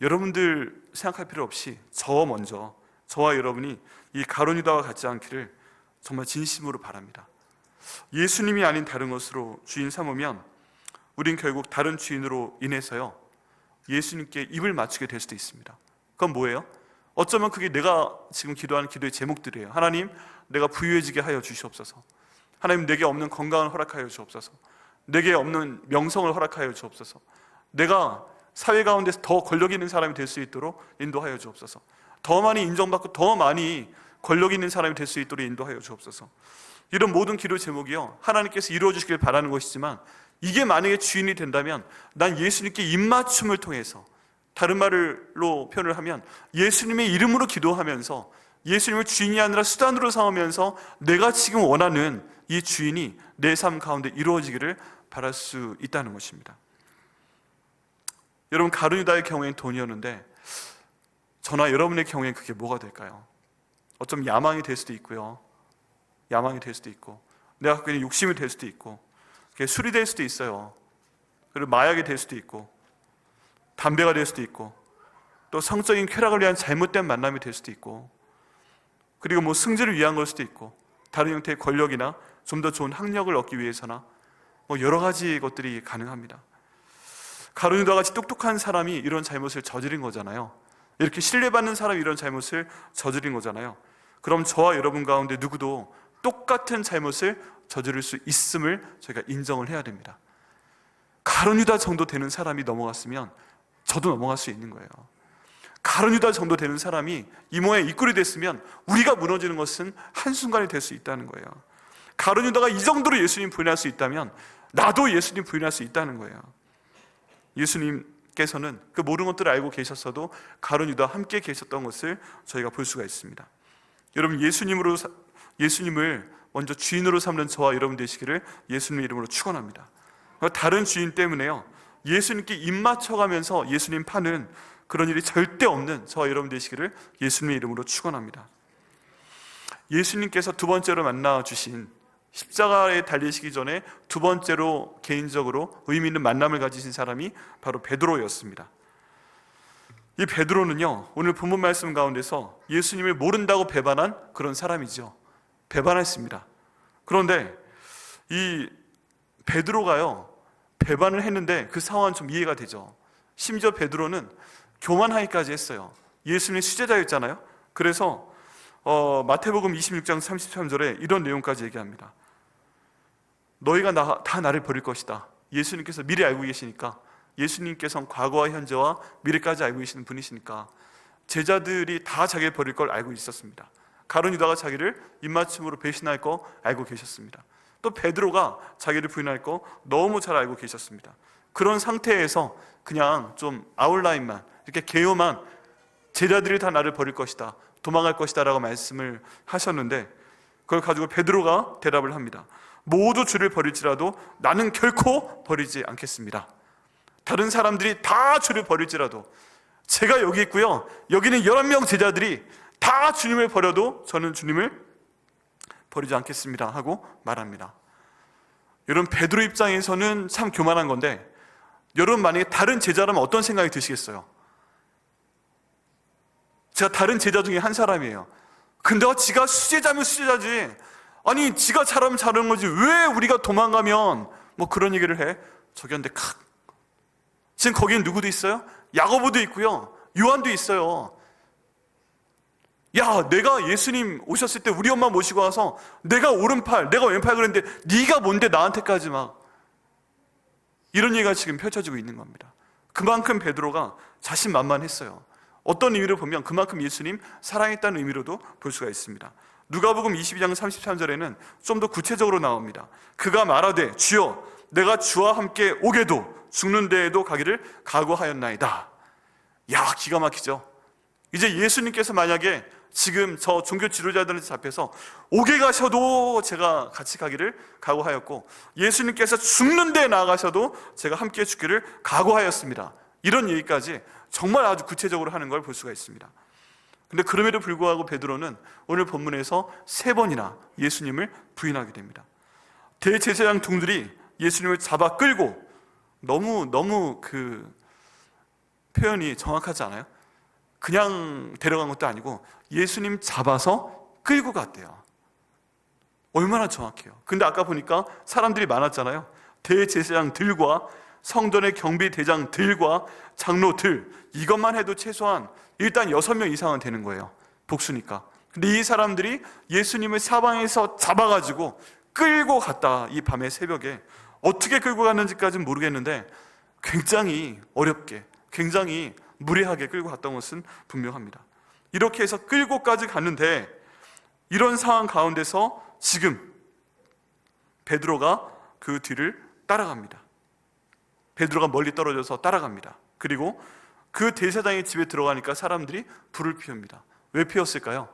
여러분들 생각할 필요 없이 저와 여러분이 이 가룟 유다와 같지 않기를 정말 진심으로 바랍니다. 예수님이 아닌 다른 것으로 주인 삼으면 우린 결국 다른 주인으로 인해서요 예수님께 입을 맞추게 될 수도 있습니다. 그건 뭐예요? 어쩌면 그게 내가 지금 기도하는 기도의 제목들이에요. 하나님, 내가 부유해지게 하여 주시옵소서. 하나님, 내게 없는 건강을 허락하여 주옵소서. 내게 없는 명성을 허락하여 주옵소서. 내가 사회 가운데서 더 권력 있는 사람이 될 수 있도록 인도하여 주옵소서. 더 많이 인정받고 더 많이 권력 있는 사람이 될 수 있도록 인도하여 주옵소서. 이런 모든 기도 제목이요 하나님께서 이루어 주시길 바라는 것이지만 이게 만약에 주인이 된다면 난 예수님께 입맞춤을 통해서, 다른 말로 표현을 하면 예수님의 이름으로 기도하면서 예수님을 주인이 아니라 수단으로 삼으면서 내가 지금 원하는 이 주인이 내 삶 가운데 이루어지기를 바랄 수 있다는 것입니다. 여러분, 가룟 유다의 경우에는 돈이었는데 저나 여러분의 경우에는 그게 뭐가 될까요? 어쩌면 야망이 될 수도 있고요, 야망이 될 수도 있고 내가 갖고 있는 욕심이 될 수도 있고 그게 술이 될 수도 있어요. 그리고 마약이 될 수도 있고 담배가 될 수도 있고 또 성적인 쾌락을 위한 잘못된 만남이 될 수도 있고 그리고 뭐 승진을 위한 걸 수도 있고 다른 형태의 권력이나 좀 더 좋은 학력을 얻기 위해서나 뭐 여러 가지 것들이 가능합니다. 가룟 유다 같이 똑똑한 사람이 이런 잘못을 저지른 거잖아요. 이렇게 신뢰받는 사람이 이런 잘못을 저지른 거잖아요. 그럼 저와 여러분 가운데 누구도 똑같은 잘못을 저지를 수 있음을 저희가 인정을 해야 됩니다. 가룟 유다 정도 되는 사람이 넘어갔으면 저도 넘어갈 수 있는 거예요. 가룟 유다 정도 되는 사람이 이모에 입꿀이 됐으면 우리가 무너지는 것은 한순간이 될 수 있다는 거예요. 가룟 유다가 이 정도로 예수님 부인할 수 있다면 나도 예수님 부인할 수 있다는 거예요. 예수님께서는 그 모든 것들을 알고 계셨어도 가룟 유다와 함께 계셨던 것을 저희가 볼 수가 있습니다. 여러분, 예수님을 먼저 주인으로 삼는 저와 여러분 되시기를 예수님의 이름으로 축원합니다. 다른 주인 때문에요 예수님께 입 맞춰가면서 예수님 파는 그런 일이 절대 없는 저와 여러분 되시기를 예수님의 이름으로 축원합니다. 예수님께서 두 번째로 만나 주신, 십자가에 달리시기 전에 두 번째로 개인적으로 의미 있는 만남을 가지신 사람이 바로 베드로였습니다. 이 베드로는요 오늘 본문 말씀 가운데서 예수님을 모른다고 배반한 그런 사람이죠. 배반했습니다. 그런데 이 베드로가요 배반을 했는데 그 상황은 좀 이해가 되죠. 심지어 베드로는 교만하기까지 했어요. 예수님의 수제자였잖아요. 그래서 마태복음 26장 33절에 이런 내용까지 얘기합니다. 너희가 다 나를 버릴 것이다. 예수님께서 미리 알고 계시니까, 예수님께서는 과거와 현재와 미래까지 알고 계시는 분이시니까 제자들이 다 자기를 버릴 걸 알고 있었습니다. 가룟 유다가 자기를 입맞춤으로 배신할 거 알고 계셨습니다. 또 베드로가 자기를 부인할 거 너무 잘 알고 계셨습니다. 그런 상태에서 그냥 좀 아웃라인만, 이렇게 개요만 제자들이 다 나를 버릴 것이다, 도망갈 것이다 라고 말씀을 하셨는데 그걸 가지고 베드로가 대답을 합니다. 모두 주를 버릴지라도 나는 결코 버리지 않겠습니다. 다른 사람들이 다 주를 버릴지라도 제가 여기 있고요, 여기는 11명 제자들이 다 주님을 버려도 저는 주님을 버리지 않겠습니다 하고 말합니다. 여러분, 베드로 입장에서는 참 교만한 건데, 여러분 만약에 다른 제자라면 어떤 생각이 드시겠어요? 제가 다른 제자 중에 한 사람이에요. 근데 지가 수제자면 수제자지, 아니 지가 잘하면 잘하는 거지 왜 우리가 도망가면 뭐 그런 얘기를 해? 저기한테 칵. 지금 거기엔 누구도 있어요? 야고보도 있고요, 요한도 있어요. 야, 내가 예수님 오셨을 때 우리 엄마 모시고 와서 내가 오른팔, 내가 왼팔 그랬는데 네가 뭔데 나한테까지 막, 이런 얘기가 지금 펼쳐지고 있는 겁니다. 그만큼 베드로가 자신만만했어요. 어떤 의미로 보면 그만큼 예수님 사랑했다는 의미로도 볼 수가 있습니다. 누가복음 22장 33절에는 좀 더 구체적으로 나옵니다. 그가 말하되 주여 내가 주와 함께 오게도 죽는 데에도 가기를 각오하였나이다. 야, 기가 막히죠. 이제 예수님께서 만약에 지금 저 종교 지도자들한테 잡혀서 옥에 가셔도 제가 같이 가기를 각오하였고, 예수님께서 죽는 데 나아가셔도 제가 함께 죽기를 각오하였습니다, 이런 얘기까지 정말 아주 구체적으로 하는 걸 볼 수가 있습니다. 근데 그럼에도 불구하고 베드로는 오늘 본문에서 3번이나 예수님을 부인하게 됩니다. 대제사장 중들이 예수님을 잡아 끌고, 너무 그 표현이 정확하지 않아요? 그냥 데려간 것도 아니고 예수님 잡아서 끌고 갔대요. 얼마나 정확해요. 근데 아까 보니까 사람들이 많았잖아요. 대제사장들과 성전의 경비대장들과 장로들, 이것만 해도 최소한 일단 6명 이상은 되는 거예요. 복수니까. 근데 이 사람들이 예수님을 사방에서 잡아가지고 끌고 갔다. 이 밤의 새벽에 어떻게 끌고 갔는지까지는 모르겠는데 굉장히 어렵게, 굉장히 무례하게 끌고 갔던 것은 분명합니다. 이렇게 해서 끌고까지 갔는데, 이런 상황 가운데서 지금 베드로가 그 뒤를 따라갑니다. 베드로가 멀리 떨어져서 따라갑니다. 그리고 그 대제사장의 집에 들어가니까 사람들이 불을 피웁니다. 왜 피웠을까요?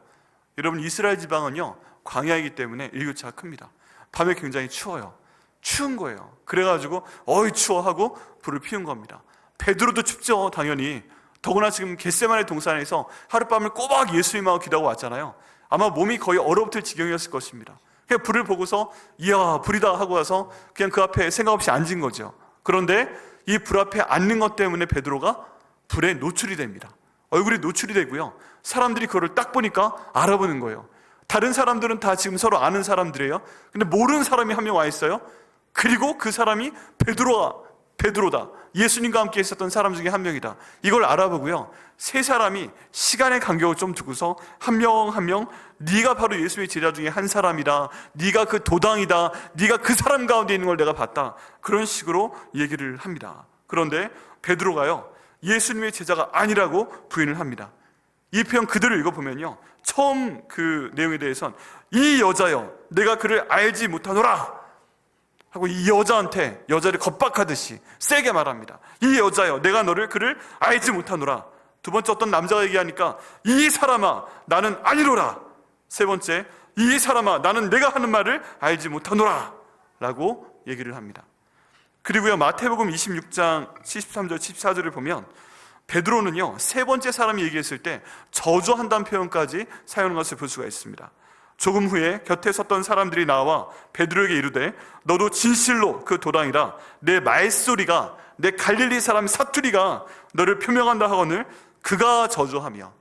여러분, 이스라엘 지방은요 광야이기 때문에 일교차가 큽니다. 밤에 굉장히 추워요. 추운 거예요. 그래가지고 어이 추워 하고 불을 피운 겁니다. 베드로도 춥죠, 당연히. 더구나 지금 겟세마네 동산에서 하룻밤을 꼬박 예수님하고 기도하고 왔잖아요. 아마 몸이 거의 얼어붙을 지경이었을 것입니다. 그냥 불을 보고서 이야 불이다 하고 와서 그냥 그 앞에 생각 없이 앉은 거죠. 그런데 이 불 앞에 앉는 것 때문에 베드로가 불에 노출이 됩니다. 얼굴이 노출이 되고요, 사람들이 그거를 딱 보니까 알아보는 거예요. 다른 사람들은 다 지금 서로 아는 사람들이에요. 근데 모르는 사람이 한 명 와 있어요. 그리고 그 사람이 베드로다, 예수님과 함께 있었던 사람 중에 한 명이다, 이걸 알아보고요, 3사람이 시간의 간격을 좀 두고서 한 명 한 명 네가 바로 예수의 제자 중에 한 사람이다, 네가 그 도당이다, 네가 그 사람 가운데 있는 걸 내가 봤다, 그런 식으로 얘기를 합니다. 그런데 베드로가요 예수님의 제자가 아니라고 부인을 합니다. 이 표현 그대로 읽어보면요, 처음 그 내용에 대해선 이 여자여 내가 그를 알지 못하노라 하고 이 여자를 겁박하듯이 세게 말합니다. 이 여자여 내가 그를 알지 못하노라. 두 번째 어떤 남자가 얘기하니까 이 사람아 나는 아니로라. 세 번째, 이 사람아 나는 내가 하는 말을 알지 못하노라 라고 얘기를 합니다. 그리고요, 마태복음 26장 73절 74절을 보면 베드로는요 3번째 사람이 얘기했을 때 저주한다는 표현까지 사용하는 것을 볼 수가 있습니다. 조금 후에 곁에 섰던 사람들이 나와 베드로에게 이르되 너도 진실로 그 도당이라, 내 말소리가 내 갈릴리 사람 사투리가 너를 표명한다 하거늘 그가 저주하며,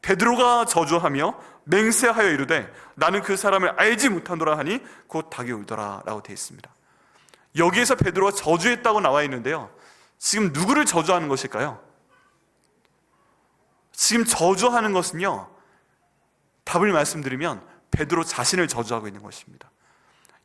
베드로가 저주하며 맹세하여 이르되 나는 그 사람을 알지 못하노라 하니 곧 닭이 울더라 라고 되어 있습니다. 여기에서 베드로가 저주했다고 나와 있는데요, 지금 누구를 저주하는 것일까요? 지금 저주하는 것은요, 답을 말씀드리면 베드로 자신을 저주하고 있는 것입니다.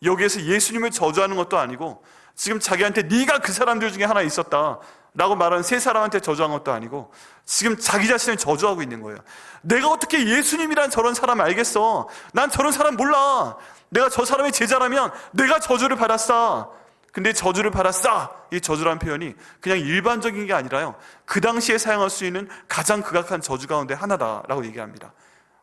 여기에서 예수님을 저주하는 것도 아니고, 지금 자기한테 네가 그 사람들 중에 하나 있었다 라고 말하는 3사람한테 저주한 것도 아니고, 지금 자기 자신을 저주하고 있는 거예요. 내가 어떻게 예수님이란 저런 사람 알겠어? 난 저런 사람 몰라. 내가 저 사람의 제자라면 내가 저주를 받았어. 근데 저주를 받았어, 이 저주라는 표현이 그냥 일반적인 게 아니라요, 그 당시에 사용할 수 있는 가장 극악한 저주 가운데 하나다라고 얘기합니다.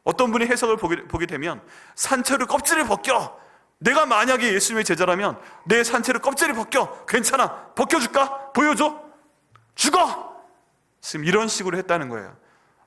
어떤 분이 해석을 보게 되면 산채로 껍질을 벗겨, 내가 만약에 예수님의 제자라면 내 산채로 껍질을 벗겨, 괜찮아, 벗겨줄까? 보여줘? 죽어! 지금 이런 식으로 했다는 거예요.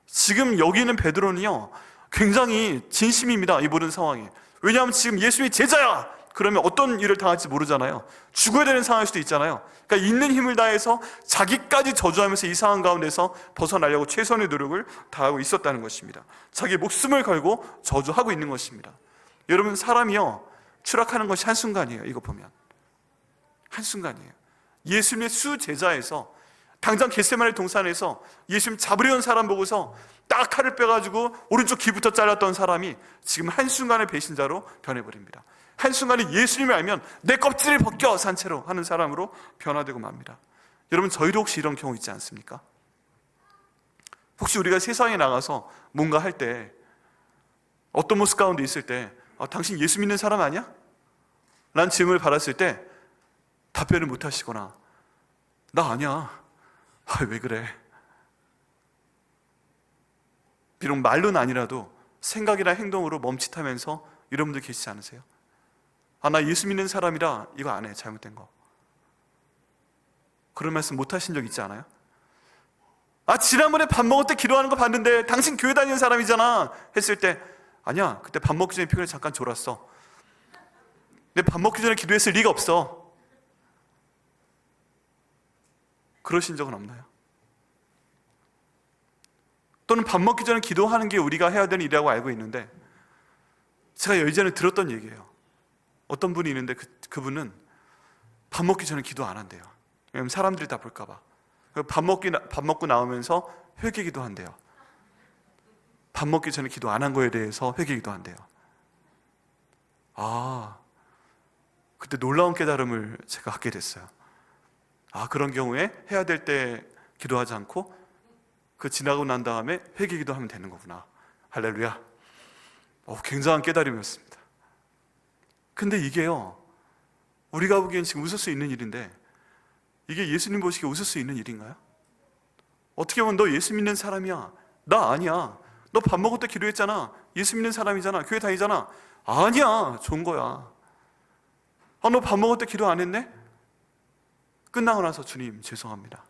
지금 여기 있는 베드로는요 굉장히 진심입니다. 이 모든 상황이 왜냐하면 지금 예수님이 제자야! 그러면 어떤 일을 당할지 모르잖아요. 죽어야 되는 상황일 수도 있잖아요. 그러니까 있는 힘을 다해서 자기까지 저주하면서 이 상황 가운데서 벗어나려고 최선의 노력을 다하고 있었다는 것입니다. 자기 목숨을 걸고 저주하고 있는 것입니다. 여러분, 사람이요, 추락하는 것이 한순간이에요. 이거 보면 한순간이에요. 예수님의 수제자에서 당장 겟세마네 동산에서 예수님 잡으려는 사람 보고서 딱 칼을 빼가지고 오른쪽 귀부터 잘랐던 사람이 지금 한순간에 배신자로 변해버립니다. 한순간에 예수님을 알면 내 껍질을 벗겨 산채로 하는 사람으로 변화되고 맙니다. 여러분, 저희도 혹시 이런 경우 있지 않습니까? 혹시 우리가 세상에 나가서 뭔가 할 때 어떤 모습 가운데 있을 때 당신 예수 믿는 사람 아니야? 라는 질문을 받았을 때 답변을 못 하시거나 나 아니야. 왜 그래? 비록 말로는 아니라도 생각이나 행동으로 멈칫하면서 이런 분들 계시지 않으세요? 나 예수 믿는 사람이라 이거 안 해, 잘못된 거. 그런 말씀 못 하신 적 있지 않아요? 지난번에 밥 먹을 때 기도하는 거 봤는데 당신 교회 다니는 사람이잖아 했을 때 아니야, 그때 밥 먹기 전에 피곤해 잠깐 졸았어. 내 밥 먹기 전에 기도했을 리가 없어. 그러신 적은 없나요? 또는 밥 먹기 전에 기도하는 게 우리가 해야 되는 일이라고 알고 있는데 제가 예전에 들었던 얘기예요. 어떤 분이 있는데 그분은 밥 먹기 전에 기도 안 한대요. 왜냐면 사람들이 다 볼까 봐. 밥 먹고 나오면서 회개기도 한대요. 밥 먹기 전에 기도 안 한 거에 대해서 회개기도 한대요. 그때 놀라운 깨달음을 제가 갖게 됐어요. 그런 경우에 해야 될 때 기도하지 않고 지나고 난 다음에 회개기도 하면 되는 거구나. 할렐루야. 굉장한 깨달음이었습니다. 근데 이게요, 우리가 보기엔 지금 웃을 수 있는 일인데 이게 예수님 보시기에 웃을 수 있는 일인가요? 어떻게 보면 너 예수 믿는 사람이야. 나 아니야. 너 밥 먹을 때 기도했잖아. 예수 믿는 사람이잖아. 교회 다니잖아. 아니야. 좋은 거야. 너 밥 먹을 때 기도 안 했네? 끝나고 나서 주님 죄송합니다.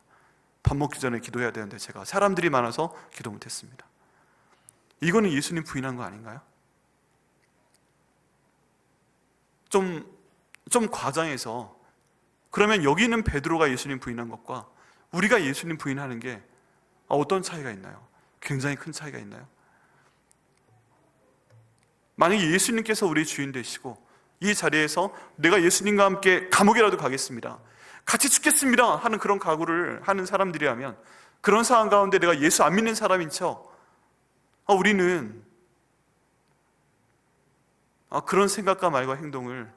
밥 먹기 전에 기도해야 되는데 제가 사람들이 많아서 기도 못했습니다. 이거는 예수님 부인한 거 아닌가요? 좀 과장해서 그러면 여기 있는 베드로가 예수님 부인한 것과 우리가 예수님 부인하는 게 어떤 차이가 있나요? 굉장히 큰 차이가 있나요? 만약에 예수님께서 우리의 주인 되시고 이 자리에서 내가 예수님과 함께 감옥이라도 가겠습니다, 같이 죽겠습니다 하는 그런 각오를 하는 사람들이라면, 그런 상황 가운데 내가 예수 안 믿는 사람인 척 우리는 그런 생각과 말과 행동을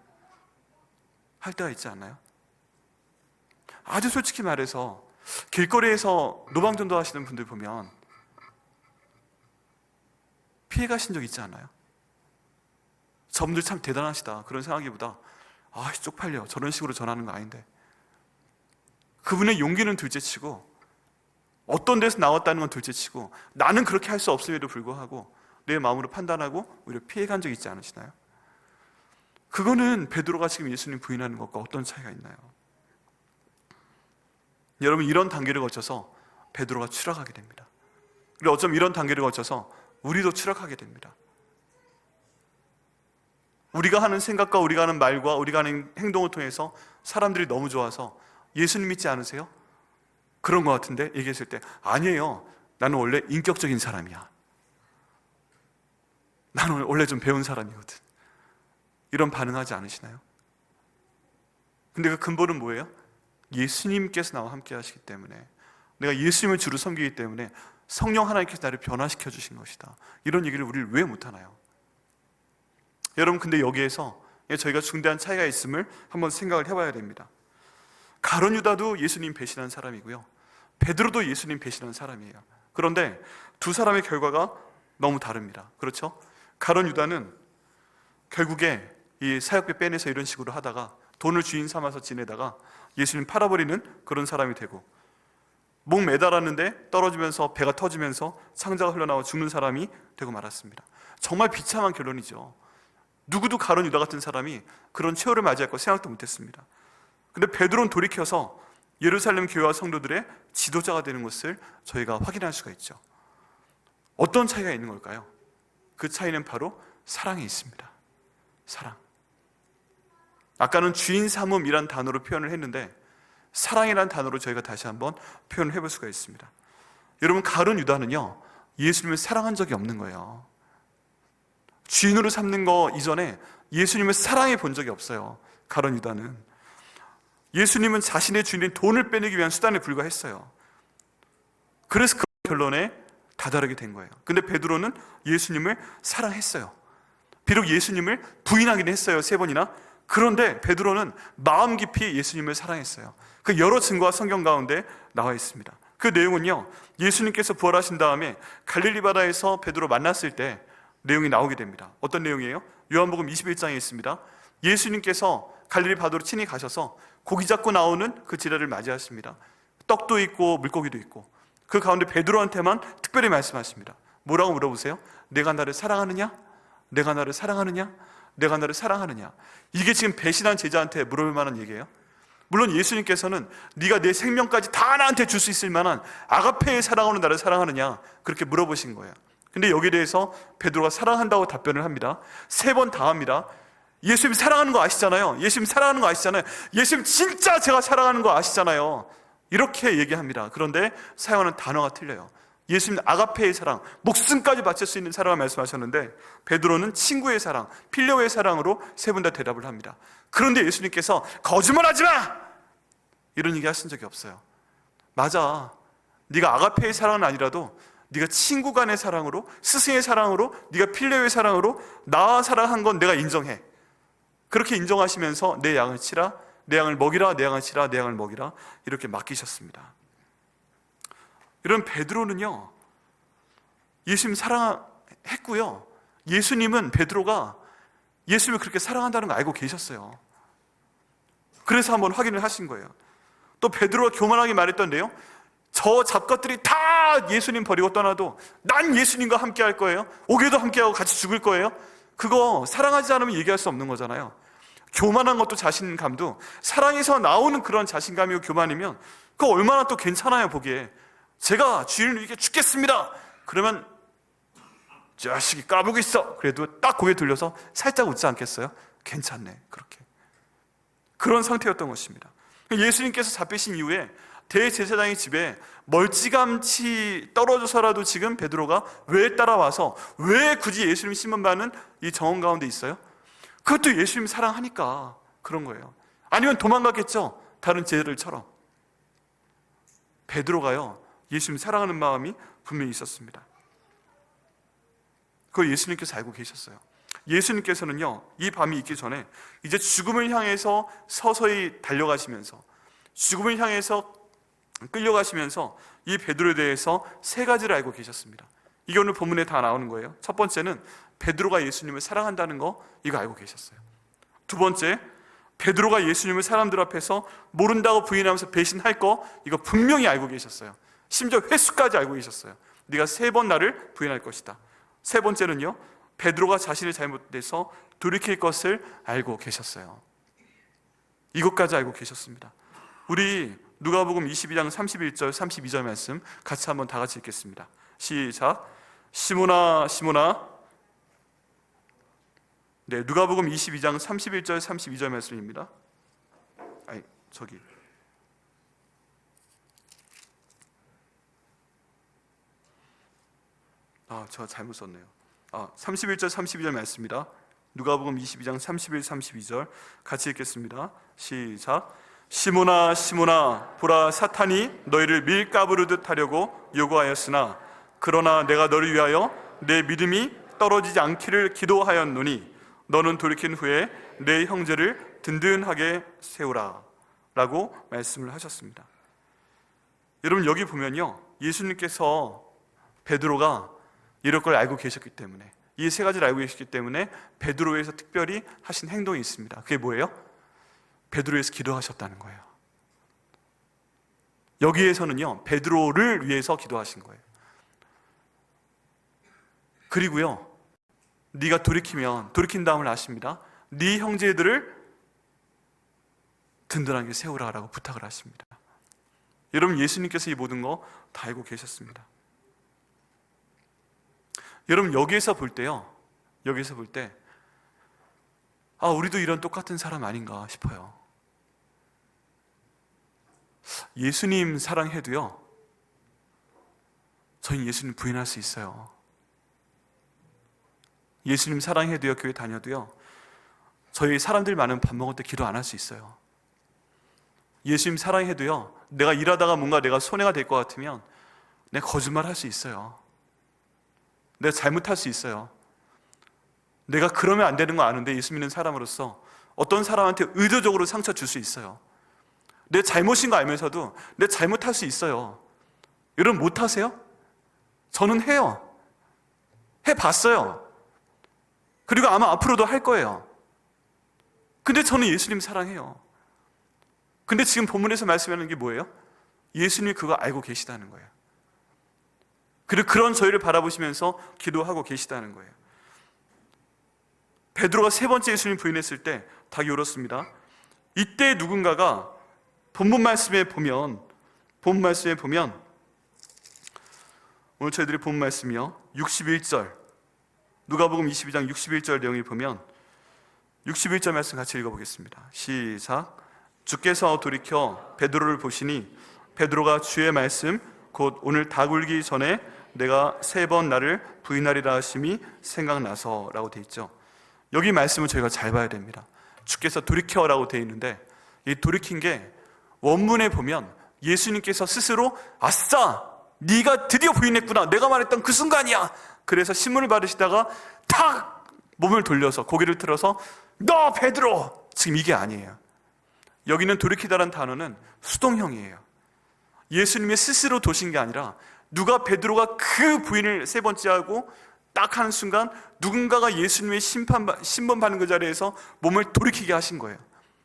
할 때가 있지 않나요? 아주 솔직히 말해서 길거리에서 노방전도 하시는 분들 보면 피해 가신 적 있지 않나요? 저분들 참 대단하시다 그런 생각하기보다 쪽팔려 저런 식으로 전하는 거 아닌데, 그분의 용기는 둘째치고 어떤 데서 나왔다는 건 둘째치고 나는 그렇게 할 수 없음에도 불구하고 내 마음으로 판단하고 오히려 피해간 적 있지 않으시나요? 그거는 베드로가 지금 예수님 부인하는 것과 어떤 차이가 있나요? 여러분, 이런 단계를 거쳐서 베드로가 추락하게 됩니다. 그리고 어쩜 이런 단계를 거쳐서 우리도 추락하게 됩니다. 우리가 하는 생각과 우리가 하는 말과 우리가 하는 행동을 통해서 사람들이 너무 좋아서 예수님 믿지 않으세요? 그런 것 같은데 얘기했을 때 아니에요, 나는 원래 인격적인 사람이야, 나는 원래 좀 배운 사람이거든, 이런 반응하지 않으시나요? 근데 그 근본은 뭐예요? 예수님께서 나와 함께 하시기 때문에, 내가 예수님을 주로 섬기기 때문에 성령 하나님께서 나를 변화시켜 주신 것이다, 이런 얘기를 우리를 왜 못하나요? 여러분, 근데 여기에서 저희가 중대한 차이가 있음을 한번 생각을 해봐야 됩니다. 가룟 유다도 예수님 배신한 사람이고요, 베드로도 예수님 배신한 사람이에요. 그런데 두 사람의 결과가 너무 다릅니다. 그렇죠? 가룟 유다는 결국에 이 사역비 빼내서 이런 식으로 하다가 돈을 주인 삼아서 지내다가 예수님 팔아버리는 그런 사람이 되고, 목 매달았는데 떨어지면서 배가 터지면서 창자가 흘러나와 죽는 사람이 되고 말았습니다. 정말 비참한 결론이죠. 누구도 가룟 유다 같은 사람이 그런 최후를 맞이할 거 생각도 못했습니다. 근데 베드로는 돌이켜서 예루살렘 교회와 성도들의 지도자가 되는 것을 저희가 확인할 수가 있죠. 어떤 차이가 있는 걸까요? 그 차이는 바로 사랑에 있습니다. 사랑. 아까는 주인 삼음이란 단어로 표현을 했는데 사랑이란 단어로 저희가 다시 한번 표현을 해볼 수가 있습니다. 여러분, 가룟 유다는요, 예수님을 사랑한 적이 없는 거예요. 주인으로 삼는 거 이전에 예수님을 사랑해 본 적이 없어요. 가룟 유다는. 예수님은 자신의 주인인 돈을 빼내기 위한 수단에 불과했어요. 그래서 그 결론에 다다르게 된 거예요. 근데 베드로는 예수님을 사랑했어요. 비록 예수님을 부인하긴 했어요, 3번이나. 그런데 베드로는 마음 깊이 예수님을 사랑했어요. 그 여러 증거가 성경 가운데 나와 있습니다. 그 내용은요, 예수님께서 부활하신 다음에 갈릴리 바다에서 베드로 만났을 때 내용이 나오게 됩니다. 어떤 내용이에요? 요한복음 21장에 있습니다. 예수님께서 갈릴리 바다로 친히 가셔서 고기 잡고 나오는 그 지뢰를 맞이하십니다. 떡도 있고 물고기도 있고, 그 가운데 베드로한테만 특별히 말씀하십니다. 뭐라고 물어보세요? 내가 나를 사랑하느냐? 내가 나를 사랑하느냐? 내가 나를 사랑하느냐? 이게 지금 배신한 제자한테 물어볼 만한 얘기예요. 물론 예수님께서는 네가 내 생명까지 다 나한테 줄 수 있을 만한 아가페의 사랑으로 나를 사랑하느냐, 그렇게 물어보신 거예요. 근데 여기에 대해서 베드로가 사랑한다고 답변을 합니다. 3번 다 합니다. 예수님 사랑하는 거 아시잖아요. 예수님 사랑하는 거 아시잖아요. 예수님 진짜 제가 사랑하는 거 아시잖아요. 이렇게 얘기합니다. 그런데 사용하는 단어가 틀려요. 예수님 아가페의 사랑, 목숨까지 바칠 수 있는 사랑을 말씀하셨는데 베드로는 친구의 사랑, 필요의 사랑으로 3분 다 대답을 합니다. 그런데 예수님께서 거짓말하지 마! 이런 얘기 하신 적이 없어요. 맞아, 네가 아가페의 사랑은 아니라도 네가 친구 간의 사랑으로, 스승의 사랑으로, 네가 필요의 사랑으로 나 사랑한 건 내가 인정해. 그렇게 인정하시면서 내 양을 치라, 내 양을 먹이라, 내 양을 치라, 내 양을 먹이라, 이렇게 맡기셨습니다. 이런 베드로는요, 예수님 사랑했고요, 예수님은 베드로가 예수님을 그렇게 사랑한다는 걸 알고 계셨어요. 그래서 한번 확인을 하신 거예요. 또 베드로가 교만하게 말했던데요, 저 잡것들이 다 예수님 버리고 떠나도 난 예수님과 함께 할 거예요. 옥에도 함께하고 같이 죽을 거예요. 그거 사랑하지 않으면 얘기할 수 없는 거잖아요. 교만한 것도 자신감도 사랑에서 나오는 그런 자신감이고 교만이면 그거 얼마나 또 괜찮아요, 보기에. 제가 주인을 위해 죽겠습니다. 그러면 자식이 까불고 있어. 그래도 딱 고개 돌려서 살짝 웃지 않겠어요? 괜찮네, 그렇게. 그런 상태였던 것입니다. 예수님께서 잡히신 이후에 대제사장의 집에 멀찌감치 떨어져서라도 지금 베드로가 왜 따라와서 왜 굳이 예수님 신문받는 이 정원 가운데 있어요? 그것도 예수님 사랑하니까 그런 거예요. 아니면 도망갔겠죠, 다른 제자들처럼. 베드로가요, 예수님 사랑하는 마음이 분명히 있었습니다. 그걸 예수님께서 알고 계셨어요. 예수님께서는요, 이 밤이 있기 전에 이제 죽음을 향해서 서서히 달려가시면서, 죽음을 향해서 끌려가시면서 이 베드로에 대해서 3가지를 알고 계셨습니다. 이게 오늘 본문에 다 나오는 거예요. 첫 번째는 베드로가 예수님을 사랑한다는 거, 이거 알고 계셨어요. 두 번째, 베드로가 예수님을 사람들 앞에서 모른다고 부인하면서 배신할 거, 이거 분명히 알고 계셨어요. 심지어 횟수까지 알고 계셨어요. 네가 3번 나를 부인할 것이다. 세 번째는요, 베드로가 자신의 잘못돼서 돌이킬 것을 알고 계셨어요. 이것까지 알고 계셨습니다. 우리 누가복음 22장 31절 32절 말씀 같이 한번 다 같이 읽겠습니다. 시작. 시몬아 시몬아. 네, 누가복음 22장 31절 32절 말씀입니다. 저 잘못 썼네요. 31절 32절 말씀입니다. 누가복음 22장 31, 32절 같이 읽겠습니다. 시작. 시몬아 시몬아, 보라, 사탄이 너희를 밀가부르듯 하려고 요구하였으나 그러나 내가 너를 위하여 내 믿음이 떨어지지 않기를 기도하였노니 너는 돌이킨 후에 내 형제를 든든하게 세우라 라고 말씀을 하셨습니다. 여러분, 여기 보면요, 예수님께서 베드로가 이럴 걸 알고 계셨기 때문에, 이 3가지를 알고 계셨기 때문에 베드로에서 특별히 하신 행동이 있습니다. 그게 뭐예요? 베드로에서 기도하셨다는 거예요. 여기에서는요, 베드로를 위해서 기도하신 거예요. 그리고요, 네가 돌이킨 다음을 아십니다. 네 형제들을 든든하게 세우라라고 부탁을 하십니다. 여러분, 예수님께서 이 모든 거 다 알고 계셨습니다. 여러분, 여기에서 볼 때 우리도 이런 똑같은 사람 아닌가 싶어요. 예수님 사랑해도요, 저희는 예수님 부인할 수 있어요. 예수님 사랑해도요, 교회 다녀도요, 저희 사람들 많은 밥 먹을 때 기도 안 할 수 있어요. 예수님 사랑해도요, 내가 일하다가 뭔가 내가 손해가 될 것 같으면 내가 거짓말 할 수 있어요. 내가 잘못할 수 있어요. 내가 그러면 안 되는 거 아는데 예수 믿는 사람으로서 어떤 사람한테 의도적으로 상처 줄 수 있어요. 내 잘못인 거 알면서도 내 잘못할 수 있어요. 여러분 못하세요? 저는 해요. 해봤어요. 그리고 아마 앞으로도 할 거예요. 근데 저는 예수님 사랑해요. 근데 지금 본문에서 말씀하는 게 뭐예요? 예수님이 그거 알고 계시다는 거예요. 그리고 그런 저희를 바라보시면서 기도하고 계시다는 거예요. 베드로가 세 번째 예수님 부인했을 때 닭이 울었습니다. 이때 누군가가 본문 말씀에 보면 오늘 저희들이 본 말씀이요, 61절, 누가복음 22장 61절 내용을 보면 61절 말씀 같이 읽어보겠습니다. 시작. 주께서 돌이켜 베드로를 보시니 베드로가 주의 말씀 곧 오늘 닭 울기 전에 내가 3번 나를 부인하리라 하심이 생각나서 라고 돼 있죠. 여기 말씀을 저희가 잘 봐야 됩니다. 주께서 돌이켜라고 돼 있는데 이 돌이킨 게 원문에 보면 예수님께서 스스로 아싸! 네가 드디어 부인했구나. 내가 말했던 그 순간이야. 그래서 신문을 받으시다가 탁! 몸을 돌려서 고개를 틀어서 너 베드로! 지금 이게 아니에요. 여기는 돌이키다라는 단어는 수동형이에요. 예수님이 스스로 도신 게 아니라 누가 베드로가 그 부인을 세 번째 하고 딱 하는 순간 누군가가 예수님의 신문받는 그 자리에서 몸을 돌이키게 하신 거예요.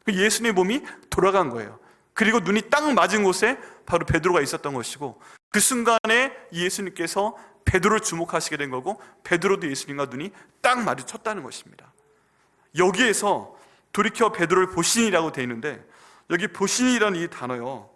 예수님의 몸이 돌아간 거예요. 그리고 눈이 딱 맞은 곳에 바로 베드로가 있었던 것이고 그 순간에 예수님께서 베드로를 주목하시게 된 거고 베드로도 예수님과 눈이 딱 마주쳤다는 것입니다. 여기에서 돌이켜 베드로를 보시니라고 되어 있는데 여기 보시니라는 이 단어요,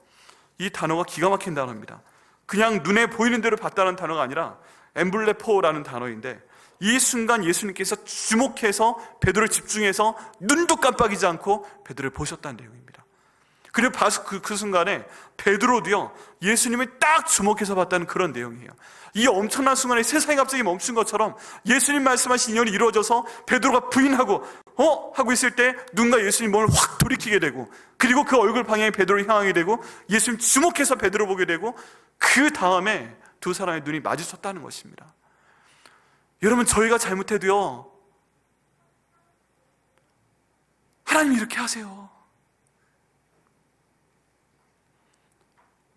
이 단어가 기가 막힌 단어입니다. 그냥 눈에 보이는 대로 봤다는 단어가 아니라 엠블레포라는 단어인데 이 순간 예수님께서 주목해서 베드로를 집중해서 눈도 깜빡이지 않고 베드로를 보셨다는 내용입니다. 그리고 그 순간에 베드로도요 예수님을 딱 주목해서 봤다는 그런 내용이에요. 이 엄청난 순간에 세상이 갑자기 멈춘 것처럼 예수님 말씀하신 인연이 이루어져서 베드로가 부인하고 하고 있을 때 누군가 예수님 몸을 확 돌이키게 되고 그리고 그 얼굴 방향이 베드로를 향하게 되고 예수님 주목해서 베드로 보게 되고 그 다음에 두 사람의 눈이 마주쳤다는 것입니다. 여러분 저희가 잘못해도요 하나님이 이렇게 하세요.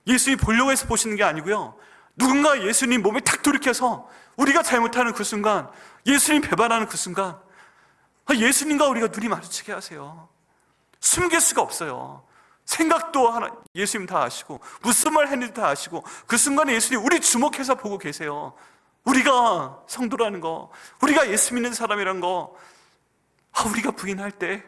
예수님이 보려고 해서 보시는 게 아니고요 누군가 예수님 몸에 탁 돌이켜서 우리가 잘못하는 그 순간 예수님 배반하는 그 순간 예수님과 우리가 눈이 마주치게 하세요. 숨길 수가 없어요. 생각도 예수님 다 아시고 무슨 말 했는지 다 아시고 그 순간에 예수님 우리 주목해서 보고 계세요. 우리가 성도라는 거, 우리가 예수 믿는 사람이라는 거, 우리가 부인할 때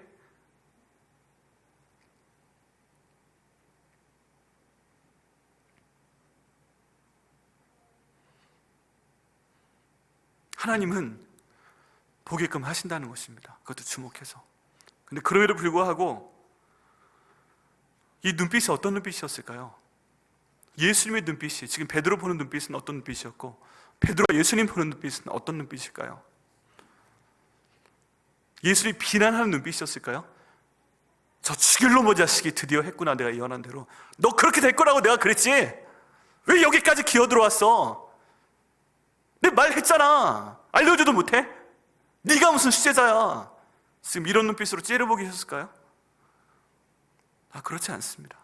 하나님은 보게끔 하신다는 것입니다. 그것도 주목해서. 근데 그럼에도 불구하고 이 눈빛이 어떤 눈빛이었을까요? 예수님의 눈빛이, 지금 베드로 보는 눈빛은 어떤 눈빛이었고 베드로가 예수님 보는 눈빛은 어떤 눈빛일까요? 예수님 비난하는 눈빛이었을까요? 저 죽일 놈의 자식이 드디어 했구나. 내가 예언한 대로 너 그렇게 될 거라고 내가 그랬지. 왜 여기까지 기어 들어왔어? 내 말했잖아. 알려줘도 못해? 네가 무슨 수제자야. 지금 이런 눈빛으로 째려보기 하셨을까요? 그렇지 않습니다.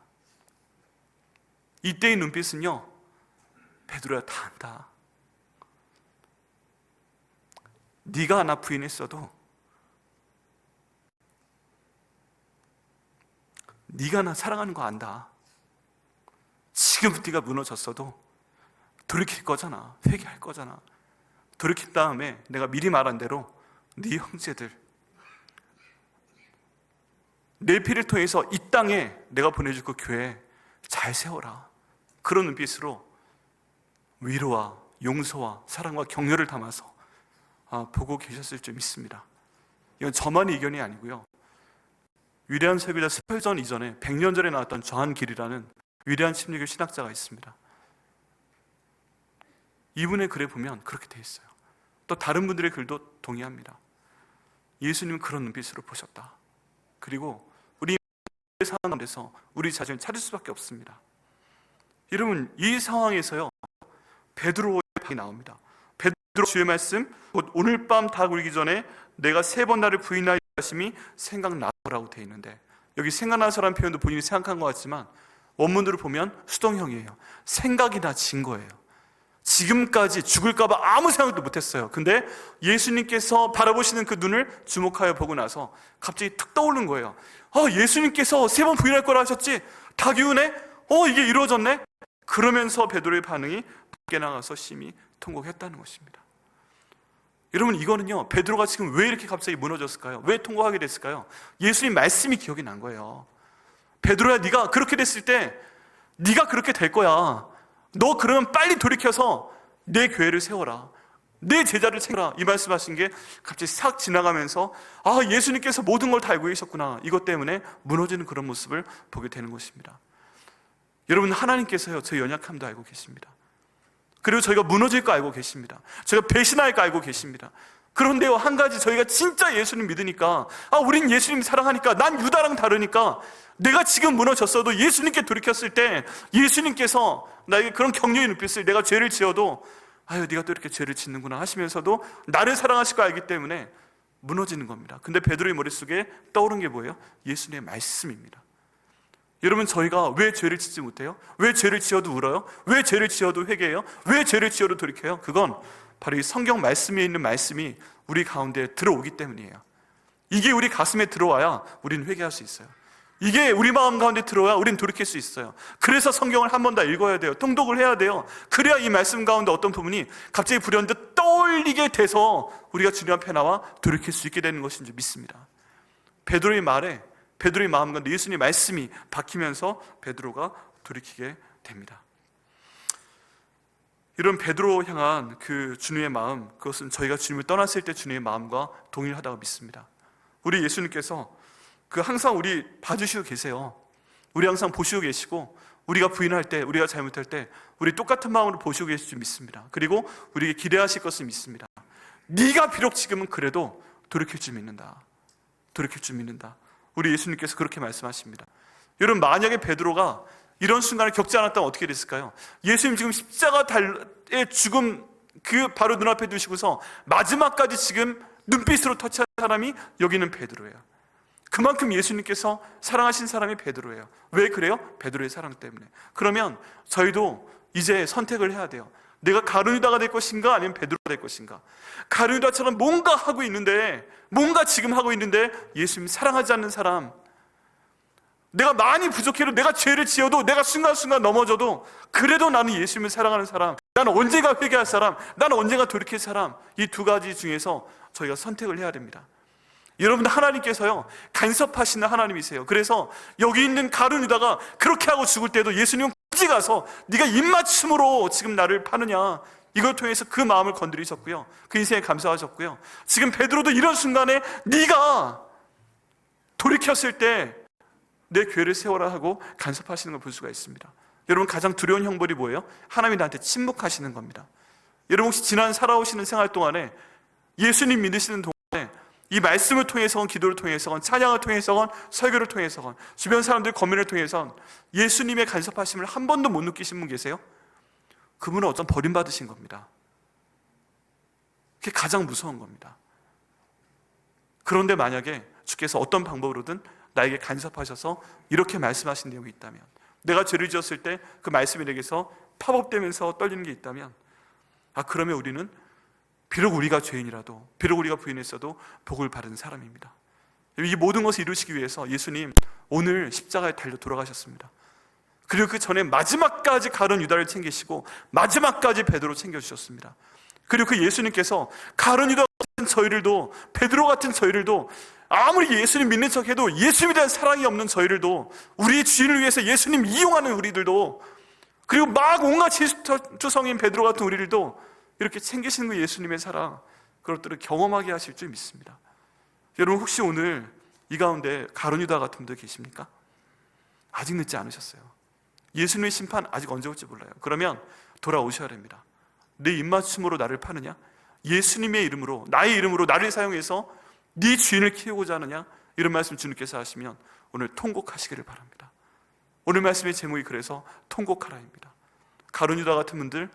이때의 눈빛은요 베드로야 다 안다. 네가 나 부인했어도 네가 나 사랑하는 거 안다. 지금 네가 무너졌어도 돌이킬 거잖아. 회개할 거잖아. 돌이킨 다음에 내가 미리 말한 대로 네 형제들 내 피를 통해서 이 땅에 내가 보내줄 그 교회 잘 세워라. 그런 눈빛으로 위로와 용서와 사랑과 격려를 담아서 보고 계셨을 줄 믿습니다. 이건 저만의 의견이 아니고요. 위대한 설교자 스펄전 이전에 100년 전에 나왔던 저한 길이라는 위대한 심리교 신학자가 있습니다. 이분의 글에 보면 그렇게 돼 있어요. 또 다른 분들의 글도 동의합니다. 예수님은 그런 눈빛으로 보셨다. 그리고 우리 상황 가운데서 우리 자신을 찾을 수밖에 없습니다. 여러분, 이 상황에서요, 베드로의 방이 나옵니다. 베드로 주의 말씀, 곧 오늘 밤 다 울기 전에 내가 3번 나를 부인하여 하심이 생각나라고 되어 있는데, 여기 생각나서라는 표현도 본인이 생각한 것 같지만 원문으로 보면 수동형이에요. 생각이 나진 거예요. 지금까지 죽을까봐 아무 생각도 못했어요. 근데 예수님께서 바라보시는 그 눈을 주목하여 보고 나서 갑자기 툭 떠오른 거예요. 예수님께서 3번 부인할 거라 하셨지? 다 기우네? 이게 이루어졌네? 그러면서 베드로의 반응이 밖에 나가서 심히 통곡했다는 것입니다. 여러분, 이거는요, 베드로가 지금 왜 이렇게 갑자기 무너졌을까요? 왜 통곡하게 됐을까요? 예수님 말씀이 기억이 난 거예요. 베드로야, 네가 그렇게 됐을 때 네가 그렇게 될 거야. 너 그러면 빨리 돌이켜서 내 교회를 세워라. 내 제자를 챙겨라. 이 말씀하신 게 갑자기 싹 지나가면서 예수님께서 모든 걸 다 알고 계셨구나. 이것 때문에 무너지는 그런 모습을 보게 되는 것입니다. 여러분, 하나님께서요, 저희 연약함도 알고 계십니다. 그리고 저희가 무너질 거 알고 계십니다. 저희가 배신할 거 알고 계십니다. 그런데요, 한 가지, 저희가 진짜 예수님 믿으니까, 우린 예수님 사랑하니까, 난 유다랑 다르니까 내가 지금 무너졌어도 예수님께 돌이켰을 때 예수님께서 나에게 그런 격려의 눈빛을, 내가 죄를 지어도 네가 또 이렇게 죄를 짓는구나 하시면서도 나를 사랑하실 거 알기 때문에 무너지는 겁니다. 근데 베드로의 머릿속에 떠오른 게 뭐예요? 예수님의 말씀입니다. 여러분, 저희가 왜 죄를 짓지 못해요? 왜 죄를 지어도 울어요? 왜 죄를 지어도 회개해요? 왜 죄를 지어도 돌이켜요? 그건 바로 이 성경 말씀에 있는 말씀이 우리 가운데 들어오기 때문이에요. 이게 우리 가슴에 들어와야 우리는 회개할 수 있어요. 이게 우리 마음 가운데 들어와야 우리는 돌이킬 수 있어요. 그래서 성경을 한 번 더 읽어야 돼요. 통독을 해야 돼요. 그래야 이 말씀 가운데 어떤 부분이 갑자기 불현듯 떠올리게 돼서 우리가 주님 앞에 나와 돌이킬 수 있게 되는 것인 줄 믿습니다. 베드로의 말에, 베드로의 마음 가운데 예수님의 말씀이 박히면서 베드로가 돌이키게 됩니다. 이런 베드로 향한 그 주님의 마음, 그것은 저희가 주님을 떠났을 때 주님의 마음과 동일하다고 믿습니다. 우리 예수님께서 항상 우리 봐주시고 계세요. 우리 항상 보시고 계시고, 우리가 부인할 때, 우리가 잘못할 때 우리 똑같은 마음으로 보시고 계실 줄 믿습니다. 그리고 우리에게 기대하실 것을 믿습니다. 네가 비록 지금은 그래도 돌이킬 줄 믿는다. 돌이킬 줄 믿는다. 우리 예수님께서 그렇게 말씀하십니다. 여러분, 만약에 베드로가 이런 순간을 겪지 않았다면 어떻게 됐을까요? 예수님 지금 십자가의 죽음 바로 눈앞에 두시고서 마지막까지 지금 눈빛으로 터치한 사람이 여기 있는 베드로예요. 그만큼 예수님께서 사랑하신 사람이 베드로예요. 왜 그래요? 베드로의 사랑 때문에. 그러면 저희도 이제 선택을 해야 돼요. 내가 가룟유다가 될 것인가, 아니면 베드로가 될 것인가. 가룟유다처럼 뭔가 하고 있는데, 뭔가 지금 하고 있는데 예수님 사랑하지 않는 사람, 내가 많이 부족해도, 내가 죄를 지어도, 내가 순간순간 넘어져도 그래도 나는 예수님을 사랑하는 사람, 나는 언젠가 회개할 사람, 나는 언젠가 돌이킬 사람, 이 두 가지 중에서 저희가 선택을 해야 됩니다. 여러분, 하나님께서요, 간섭하시는 하나님이세요. 그래서 여기 있는 가룟유다가 그렇게 하고 죽을 때도 예수님은 굳이 가서 네가 입맞춤으로 지금 나를 파느냐, 이걸 통해서 그 마음을 건드리셨고요, 그 인생에 감사하셨고요. 지금 베드로도 이런 순간에 네가 돌이켰을 때 내 교회를 세워라 하고 간섭하시는 걸 볼 수가 있습니다. 여러분, 가장 두려운 형벌이 뭐예요? 하나님이 나한테 침묵하시는 겁니다. 여러분, 혹시 지난 살아오시는 생활 동안에 예수님 믿으시는 동안에 이 말씀을 통해서건, 기도를 통해서건, 찬양을 통해서건, 설교를 통해서건, 주변 사람들 권면을 통해서건 예수님의 간섭하심을 한 번도 못 느끼신 분 계세요? 그분은 어떤 버림받으신 겁니다. 그게 가장 무서운 겁니다. 그런데 만약에 주께서 어떤 방법으로든 나에게 간섭하셔서 이렇게 말씀하신 내용이 있다면, 내가 죄를 지었을 때 그 말씀이 내게서 팝업되면서 떨리는 게 있다면, 그러면 우리는 비록 우리가 죄인이라도, 비록 우리가 부인했어도 복을 받은 사람입니다. 이 모든 것을 이루시기 위해서 예수님 오늘 십자가에 달려 돌아가셨습니다. 그리고 그 전에 마지막까지 가룟유다를 챙기시고 마지막까지 베드로 챙겨주셨습니다. 그리고 그 예수님께서 가룟유다 같은 저희들도, 베드로 같은 저희들도, 아무리 예수님 믿는 척해도 예수님에 대한 사랑이 없는 저희들도, 우리의 주인을 위해서 예수님 이용하는 우리들도, 그리고 막 온갖 질투성인 베드로 같은 우리들도 이렇게 챙기시는 그 예수님의 사랑, 그것들을 경험하게 하실 줄 믿습니다. 여러분 혹시 오늘 이 가운데 가룟 유다 같은 분들 계십니까? 아직 늦지 않으셨어요. 예수님의 심판 아직 언제 올지 몰라요. 그러면 돌아오셔야 됩니다. 내 입맞춤으로 나를 파느냐? 예수님의 이름으로, 나의 이름으로 나를 사용해서 네 주인을 키우고자 하느냐? 이런 말씀 주님께서 하시면 오늘 통곡하시기를 바랍니다. 오늘 말씀의 제목이 그래서 통곡하라입니다. 가룟 유다 같은 분들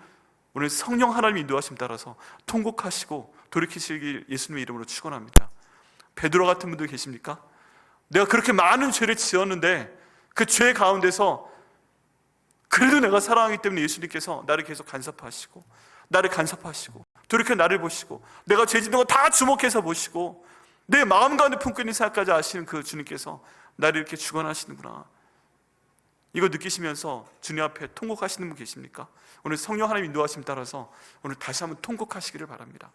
오늘 성령 하나님의 인도하심 따라서 통곡하시고 돌이키시길 예수님의 이름으로 축원합니다. 베드로 같은 분들 계십니까? 내가 그렇게 많은 죄를 지었는데 그 죄 가운데서 그래도 내가 사랑하기 때문에 예수님께서 나를 계속 간섭하시고 나를 간섭하시고 돌이켜 나를 보시고 내가 죄 짓는 거 다 주목해서 보시고 내 마음 가운데 품고 있는 생각까지 아시는 그 주님께서 나를 이렇게 주관하시는구나, 이거 느끼시면서 주님 앞에 통곡하시는 분 계십니까? 오늘 성령 하나님 인도하심 따라서 오늘 다시 한번 통곡하시기를 바랍니다.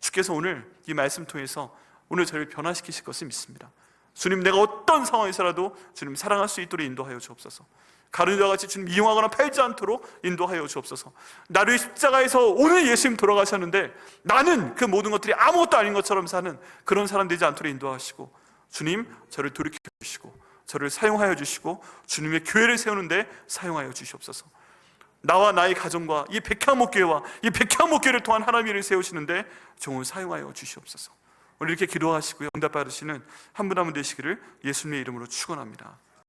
주께서 오늘 이 말씀 통해서 오늘 저를 변화시키실 것을 믿습니다. 주님, 내가 어떤 상황에서라도 주님 사랑할 수 있도록 인도하여 주옵소서. 가룟 유다와 같이 주님 이용하거나 팔지 않도록 인도하여 주옵소서. 나를 십자가에서 오늘 예수님 돌아가셨는데 나는 그 모든 것들이 아무것도 아닌 것처럼 사는 그런 사람 되지 않도록 인도하시고 주님 저를 돌이켜 주시고 저를 사용하여 주시고 주님의 교회를 세우는데 사용하여 주시옵소서. 나와 나의 가정과 이 백향목교회와 이 백향목교회를 통한 하나님의 일을 세우시는데 종을 사용하여 주시옵소서. 오늘 이렇게 기도하시고요 응답 받으시는 한 분 한 분 되시기를 예수님의 이름으로 축원합니다.